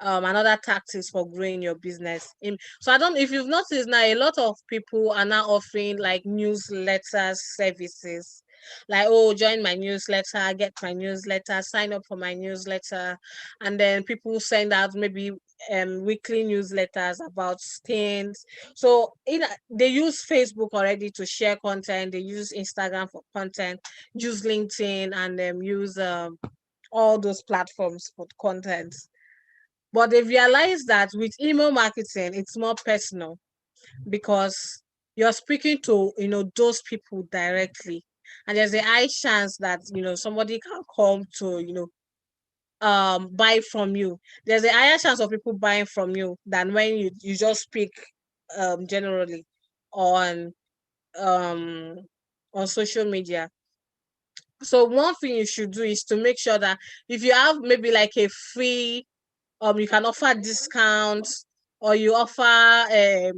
another tactics for growing your business. So I don't if you've noticed now, a lot of people are now offering like newsletter services. Like, oh, join my newsletter, get my newsletter, sign up for my newsletter. And then people send out maybe weekly newsletters about things. So they use Facebook already to share content, they use Instagram for content, use LinkedIn, and use all those platforms for content. But they realize that with email marketing, it's more personal, because you're speaking to, those people directly. And there's a high chance that, somebody can come to, buy from you. There's a higher chance of people buying from you than when you just speak generally on um on social media. So one thing you should do is to make sure that if you have maybe like a free you can offer discounts, or you offer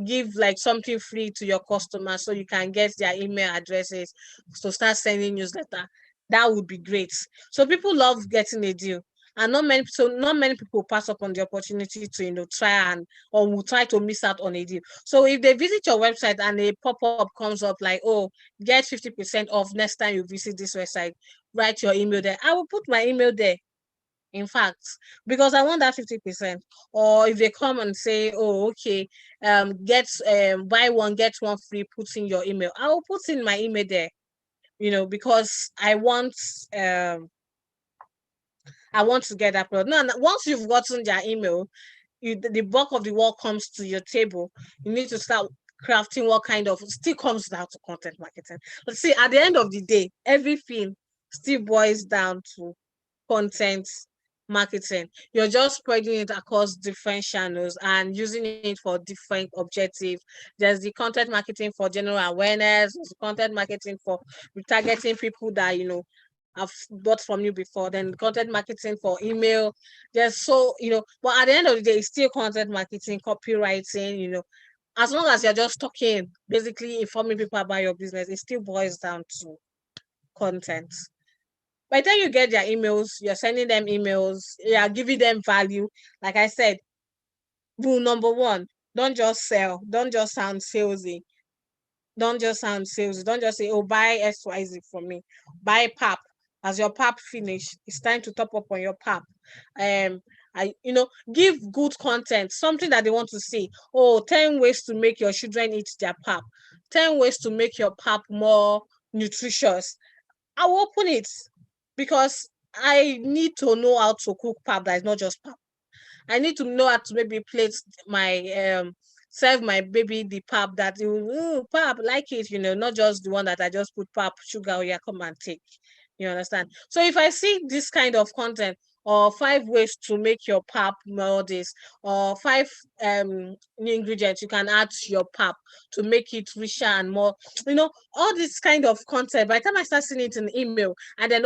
give like something free to your customers so you can get their email addresses to start sending newsletter. That would be great. So people love getting a deal, and not many people pass up on the opportunity to try and or will try to miss out on a deal. So if they visit your website and a pop-up comes up like, oh, get 50% off next time you visit this website, write your email there. I will put my email there, in fact, because I want that 50%. Or if they come and say, oh, okay, get buy one get one free, put in your email, I will put in my email there. because I want to get that product. Now, once you've gotten their email, the bulk of the work comes to your table. You need to start crafting what kind of still comes down to content marketing. Let's see, at the end of the day, everything still boils down to content marketing. You're just spreading it across different channels and using it for different objectives. There's the content marketing for general awareness, there's the content marketing for retargeting people that have bought from you before, then content marketing for email. There's but at the end of the day, it's still content marketing, copywriting, as long as you're just talking, basically informing people about your business, it still boils down to content. By the time you get their emails, you're sending them emails, you're giving them value. Like I said, rule number one, don't just sell, don't just sound salesy. Don't just sound salesy. Don't just say, oh, buy XYZ from me. Buy pap. As your pap finish, it's time to top up on your pap. Give good content, something that they want to see. Oh, 10 ways to make your children eat their pap. 10 ways to make your pap more nutritious. I'll open it because I need to know how to cook pap that is not just pap. I need to know how to maybe plate my serve my baby the pap that pap like it, not just the one that I just put pap, sugar, oh yeah, come and take. You understand? So if I see this kind of content, or 5 ways to make your pap more this, or 5 new ingredients you can add to your pap to make it richer and more, all this kind of content. By the time I start seeing it in email, and then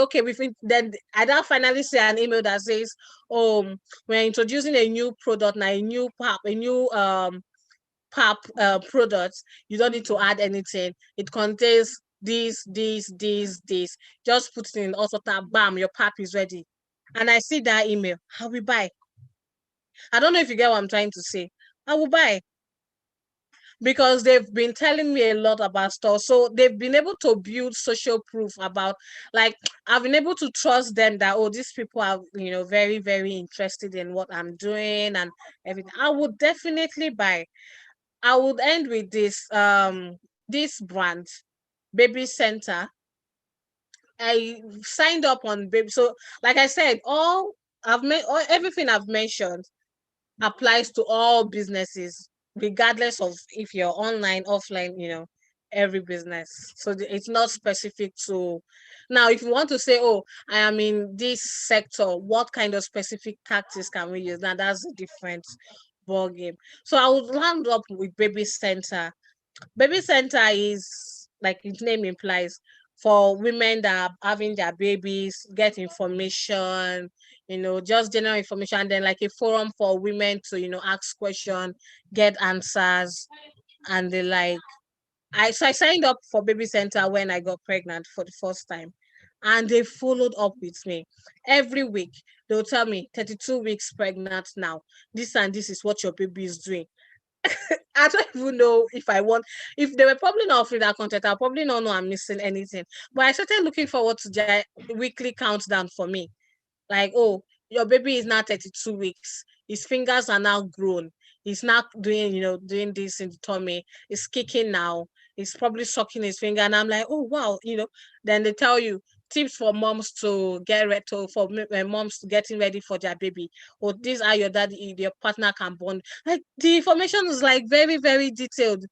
then I now finally see an email that says, oh, we're introducing a new product now, a new pap product. You don't need to add anything. It contains this. Just put it in also tab, bam, your pap is ready. And I see that email, I will buy. I don't know if you get what I'm trying to say. I will buy because they've been telling me a lot about stuff. So they've been able to build social proof about, like, I've been able to trust them that, oh, these people are, very, very interested in what I'm doing and everything. I would definitely buy. I would end with this brand, Baby Center. I signed up on Baby. So, like I said, everything I've mentioned applies to all businesses, regardless of if you're online, offline, every business. So it's not specific to. Now, if you want to say, oh, I am in this sector, what kind of specific tactics can we use? Now, that's a different ball game. So I would land up with Baby Center. Baby Center is, like its name implies, for women that are having their babies, get information, just general information, and then like a forum for women to, ask questions, get answers, and they like. I signed up for Baby Center when I got pregnant for the first time. And they followed up with me every week. They'll tell me 32 weeks pregnant now. This and this is what your baby is doing. I don't even know if they were probably not offering that content, I'll probably not know I'm missing anything. But I started looking forward to their weekly countdown for me. Like, oh, your baby is now 32 weeks. His fingers are now grown. He's not doing this in the tummy. He's kicking now. He's probably sucking his finger. And I'm like, oh, wow. Then they tell you tips for moms to get ready for moms to getting ready for their baby. Or these are your partner can bond. Like, the information is like very, very detailed.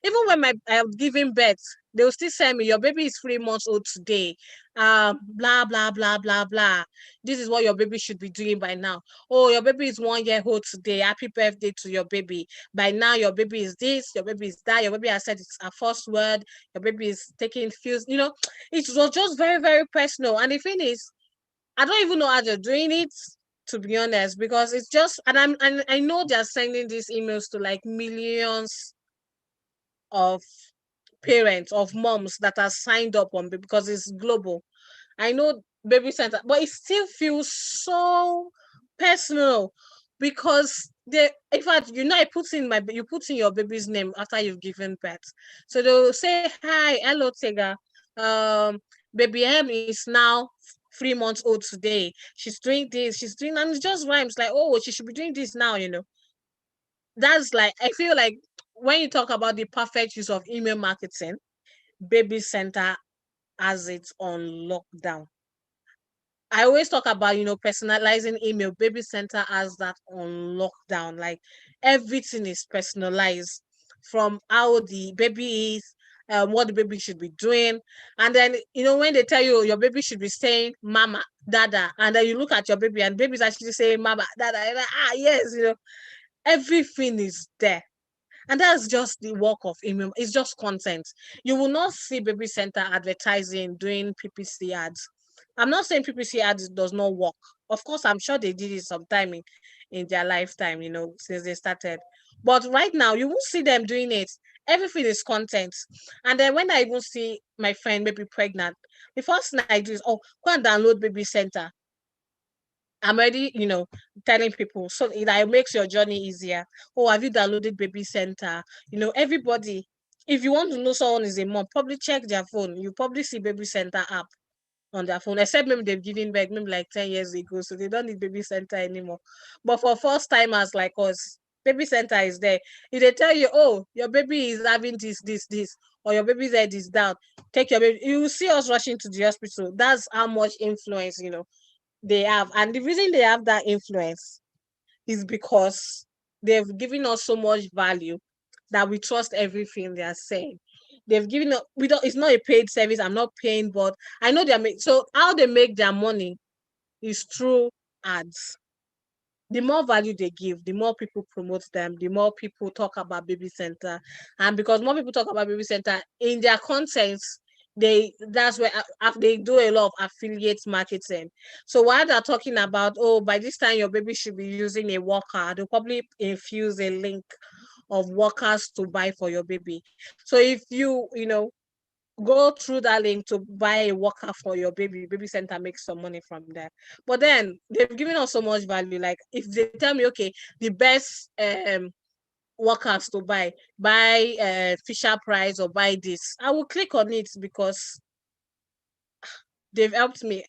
Even when I was giving birth, they will still send me, your baby is 3 months old today. Blah, blah, blah, blah, blah. This is what your baby should be doing by now. Oh, your baby is 1 year old today. Happy birthday to your baby. By now, your baby is this, your baby is that, your baby has said it's a first word, your baby is taking feels, it was just very, very personal. And the thing is, I don't even know how they're doing it, to be honest, because it's just, and I know they're sending these emails to like millions of parents, of moms that are signed up on because it's global. I know Baby Center, but it still feels so personal because in fact, I you put in your baby's name after you've given birth. So they'll say, hi, hello, Tega. Baby M is now 3 months old today. She's doing this, and it just rhymes like, oh, she should be doing this now, That's like, I feel like when you talk about the perfect use of email marketing, Baby Center has it on lockdown. I always talk about, personalizing email. Baby Center has that on lockdown. Like everything is personalized from how the baby is, what the baby should be doing. And then, when they tell you your baby should be saying mama, dada, and then you look at your baby and baby's actually saying mama, dada, you're like, yes, everything is there. And that's just the work of email. It's just content. You will not see baby center advertising, doing PPC ads. I'm not saying PPC ads does not work. Of course, I'm sure they did it sometime in their lifetime, since they started. But right now, you won't see them doing it. Everything is content. And then when I even see my friend maybe pregnant, the first thing I do is, oh, go and download baby center. I'm already, telling people so it makes your journey easier. Oh, have you downloaded Baby Center? Everybody, if you want to know someone is a mom, probably check their phone. You probably see Baby Center app on their phone, except maybe they've given back maybe like 10 years ago, so they don't need Baby Center anymore. But for first timers like us, Baby Center is there. If they tell you, oh, your baby is having this, or your baby's head is down, take your baby. You will see us rushing to the hospital. That's how much influence, they have. And the reason they have that influence is because they've given us so much value that we trust everything they are saying. They've given us, we don't, it's not a paid service. I'm not paying, but I know they're so how they make their money is through ads. The more value they give, the more people promote them, the more people talk about baby center. And because more people talk about baby center in their contents, that's where they do a lot of affiliate marketing. So while they're talking about, oh, by this time your baby should be using a walker, they'll probably infuse a link of walkers to buy for your baby. So if go through that link to buy a walker for your baby center makes some money from there. But then they've given us so much value. Like if they tell me, okay, the best workers to buy Fisher Price or buy this, I will click on it because they've helped me.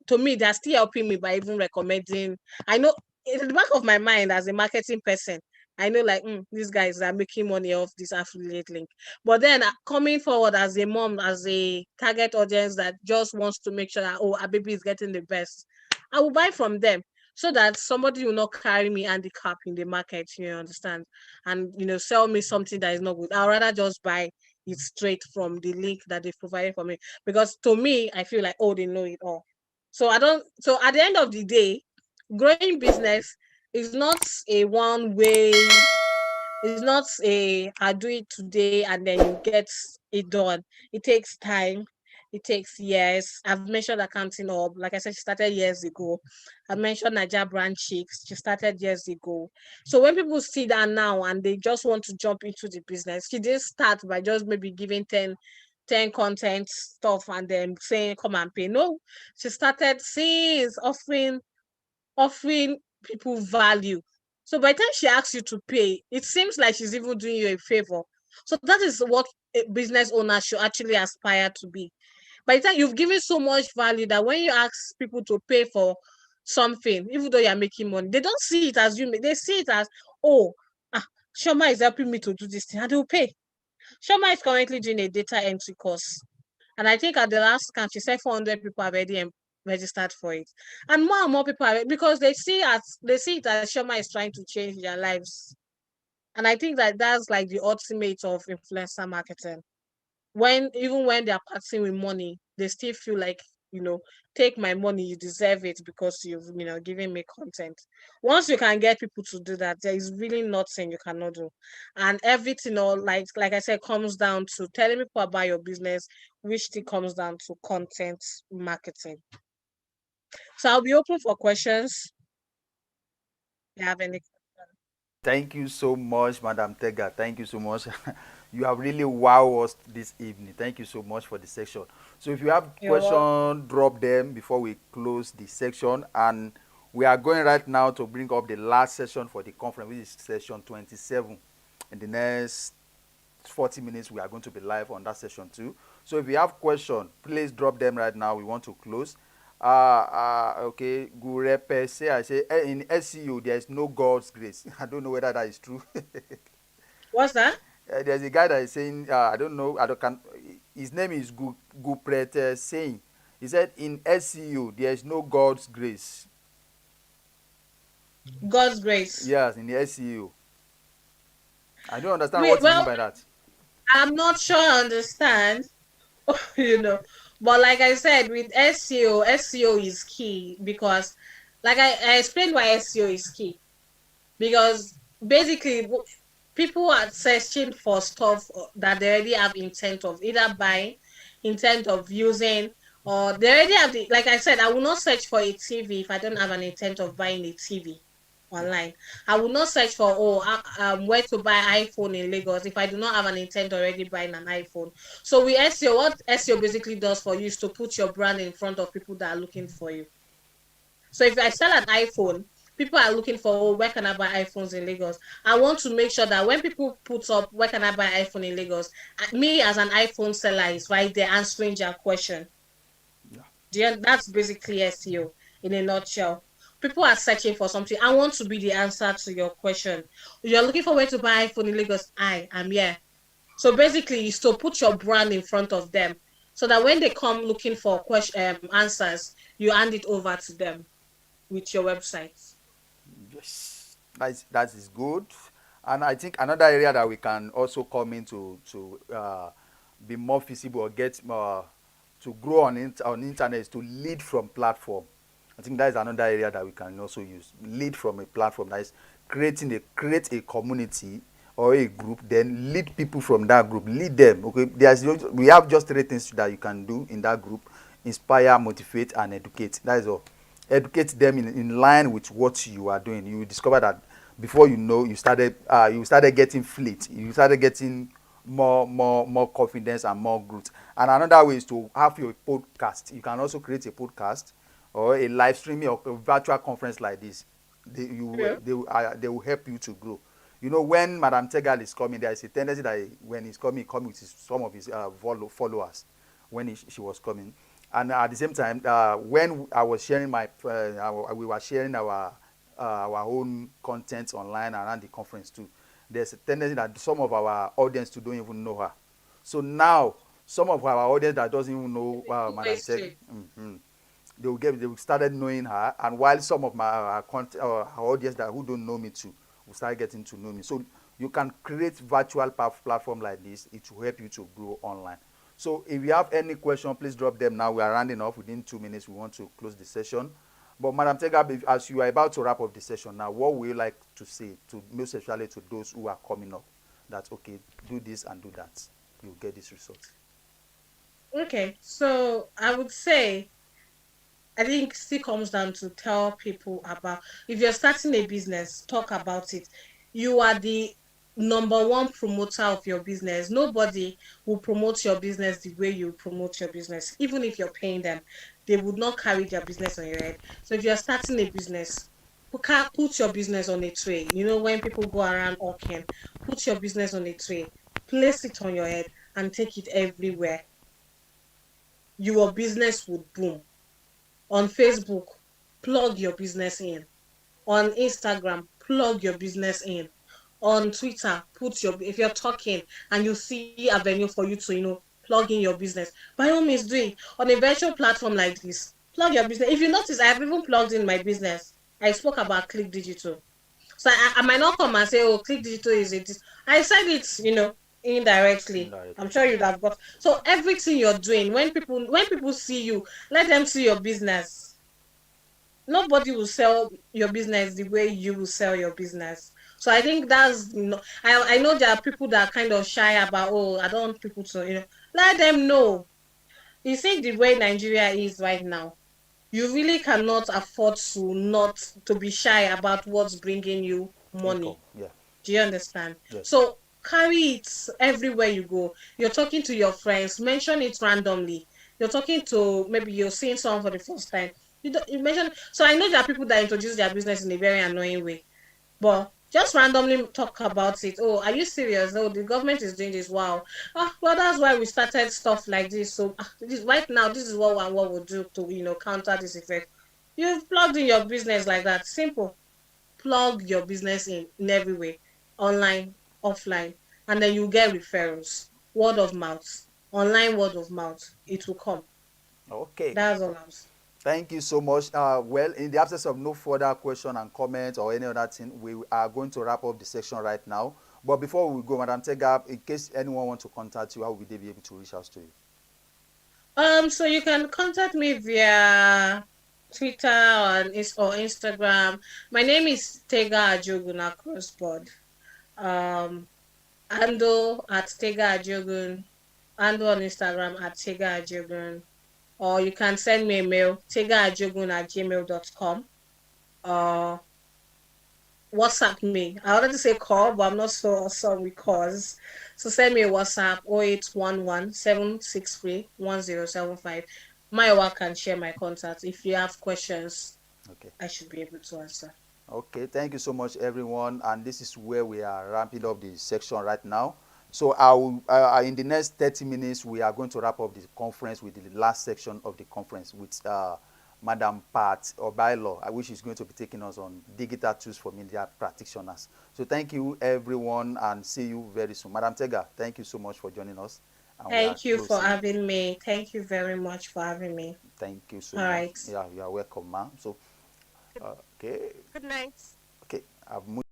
To me, they're still helping me by even recommending. I know in the back of my mind as a marketing person, I know like these guys are making money off this affiliate link. But then coming forward as a mom, as a target audience that just wants to make sure that, oh, our baby is getting the best, I will buy from them so that somebody will not carry me handicap in the market, you understand? And sell me something that is not good. I'd rather just buy it straight from the link that they've provided for me. Because to me, I feel like, oh, they know it all. So so at the end of the day, growing business is not a one way, it's not I do it today and then you get it done. It takes time. It takes years. I've mentioned accounting up. Like I said, she started years ago. I mentioned Nigeria brand chicks. She started years ago. So when people see that now and they just want to jump into the business, she didn't start by just maybe giving 10 content stuff and then saying come and pay. No, she started since offering people value. So by the time she asks you to pay, it seems like she's even doing you a favor. So that is what a business owner should actually aspire to be. By the time you've given so much value that when you ask people to pay for something, even though you're making money, they don't see it as you. They see it as, oh, Shoma is helping me to do this thing, and they'll pay. Shoma is currently doing a data entry course. And I think at the last count, she said 400 people have already registered for it. And more people are, because they see it as Shoma is trying to change their lives. And I think that that's like the ultimate of influencer marketing. Even when they're parting with money, they still feel like, you know, take my money, you deserve it because you've, given me content. Once you can get people to do that, there is really nothing you cannot do. And everything, all like I said, comes down to telling people about your business, which thing comes down to content marketing. So I'll be open for questions. If you have any? Thank you so much, Madam Tega. Thank you so much. You have really wowed us this evening. Thank you so much for the section. So if you have You're welcome. questions, drop them before we close the section. And we are going right now to bring up the last session for the conference, which is session 27. In the next 40 minutes, we are going to be live on that session too. So if you have questions, please drop them right now. We want to close. Okay, Gurepe say, I say in SEO there is no God's grace. I don't know whether that is true. What's that? There's a guy that is saying, I don't know, I don't can. His name is Gupret Singh. He said in SEO there is no God's grace. God's grace. Yes, in the SEO. I don't understand Wait, what you mean well, by that. I'm not sure I understand, you know. But like I said, with SEO is key because, like I explained why SEO is key. Because basically, people are searching for stuff that they already have intent of either buying, intent of using, or they already have the, like I said, I will not search for a TV if I don't have an intent of buying a TV Yeah. online. I will not search for where to buy iPhone in Lagos if I do not have an intent already buying an iPhone. So with SEO, what SEO basically does for you is to put your brand in front of people that are looking for you. So if I sell an iPhone, people are looking for, oh, where can I buy iPhones in Lagos? I want to make sure that when people put up where can I buy iPhone in Lagos, me as an iPhone seller is right there answering their question. Yeah. That's basically SEO in a nutshell. People are searching for something. I want to be the answer to your question. You're looking for where to buy iPhone in Lagos. I am here. So basically, is to put your brand in front of them, so that when they come looking for answers, you hand it over to them with your website. Yes, that is good. And I think another area that we can also come into to be more visible or get more to grow on internet is to lead from platform. I think that is another area that we can also use. Lead from a platform, that is create a community or a group, then lead people from that group. Lead them. Okay, we have just three things that you can do in that group: inspire, motivate, and educate. That is all. Educate them in line with what you are doing. You will discover that before you know, you started getting fleet. You started getting more confidence and more growth. And another way is to have your podcast. You can also create a podcast or a live streaming or a virtual conference like this. Yeah. They will help you to grow. You know, when Madam Tegal is coming, there is a tendency that when he's coming, he come with some of his followers when she was coming. And at the same time, when I was sharing we were sharing our own content online around the conference too. There's a tendency that some of our audience too don't even know her. So now, some of our audience that doesn't even know Madam Tech, Wasted. they will started knowing her, and while some of our audience that who don't know me too will start getting to know me. So you can create virtual platform like this. It will help you to grow online. So if you have any question, please drop them now. We are rounding off within 2 minutes. We want to close the session. But Madam Tega, as you are about to wrap up the session now, what would you like to say to most especially to those who are coming up? That okay, do this and do that, you'll get this result. Okay, so I would say I think still comes down to tell people about, if you're starting a business, talk about it. You are the number one promoter of your business. Nobody will promote your business the way you promote your business. Even if you're paying them, they would not carry their business on your head. So if you're starting a business, put your business on a tray. You know, when people go around hawking, put your business on a tray, place it on your head, and take it everywhere. Your business would boom. On Facebook, plug your business in. On Instagram, plug your business in. On Twitter, put your, if you're talking and you see avenue for you to, plug in your business, by all means do it. On a virtual platform like this, plug your business. If you notice, I have even plugged in my business. I spoke about Qlick Digital. So I might not come and say, oh, Qlick Digital is it. I said it, indirectly. I'm Indirectly. sure you'd have got. So everything you're doing, when people see you, let them see your business. Nobody will sell your business the way you will sell your business. So I think that's, I know there are people that are kind of shy about, oh, I don't want people to, let them know. You see the way Nigeria is right now, you really cannot afford to not to be shy about what's bringing you Income. money. Yeah. Do you understand? Yes. So carry it everywhere you go. You're talking to your friends, mention it randomly. You're talking to, maybe you're seeing someone for the first time. You mention. So I know there are people that introduce their business in a very annoying way, but just randomly talk about it. Oh, are you serious? Oh, the government is doing this. Wow. Well, that's why we started stuff like this. So this right now, this is what we'll do to counter this effect. You've plugged in your business like that. Simple. Plug your business in every way, online, offline, and then you get referrals, word of mouth. online word of mouth, it will come. Okay. That's all I'm saying. Thank you so much. Well, in the absence of no further question and comment or any other thing, we are going to wrap up the section right now. But before we go, Madam Tega, in case anyone wants to contact you, how will they be able to reach out to you? So you can contact me via Twitter or Instagram. My name is Tega Edwin-Ajogun across board. Um, Ando at Tega Edwin-Ajogun, Ando on Instagram at Tega Edwin-Ajogun, or you can send me a mail, tegaedwin@gmail.com, or WhatsApp me. I wanted to say call, but I'm not so awesome with calls. So send me a WhatsApp 0811 763 1075. My work can share my contacts. If you have questions, Okay. I should be able to answer. Okay, thank you so much, everyone. And this is where we are ramping up the section right now. So I will, in the next 30 minutes, we are going to wrap up the conference with the last section of the conference with Madam Pat Obailo, which is going to be taking us on digital tools for media practitioners. So thank you, everyone, and see you very soon. Madam Tega, thank you so much for joining us. And we are Thank you for closing. having me. Thank you very much for having me. Thank you so All much. right. Yeah, you are welcome, ma'am. So, okay. Good night. Okay, I've moved.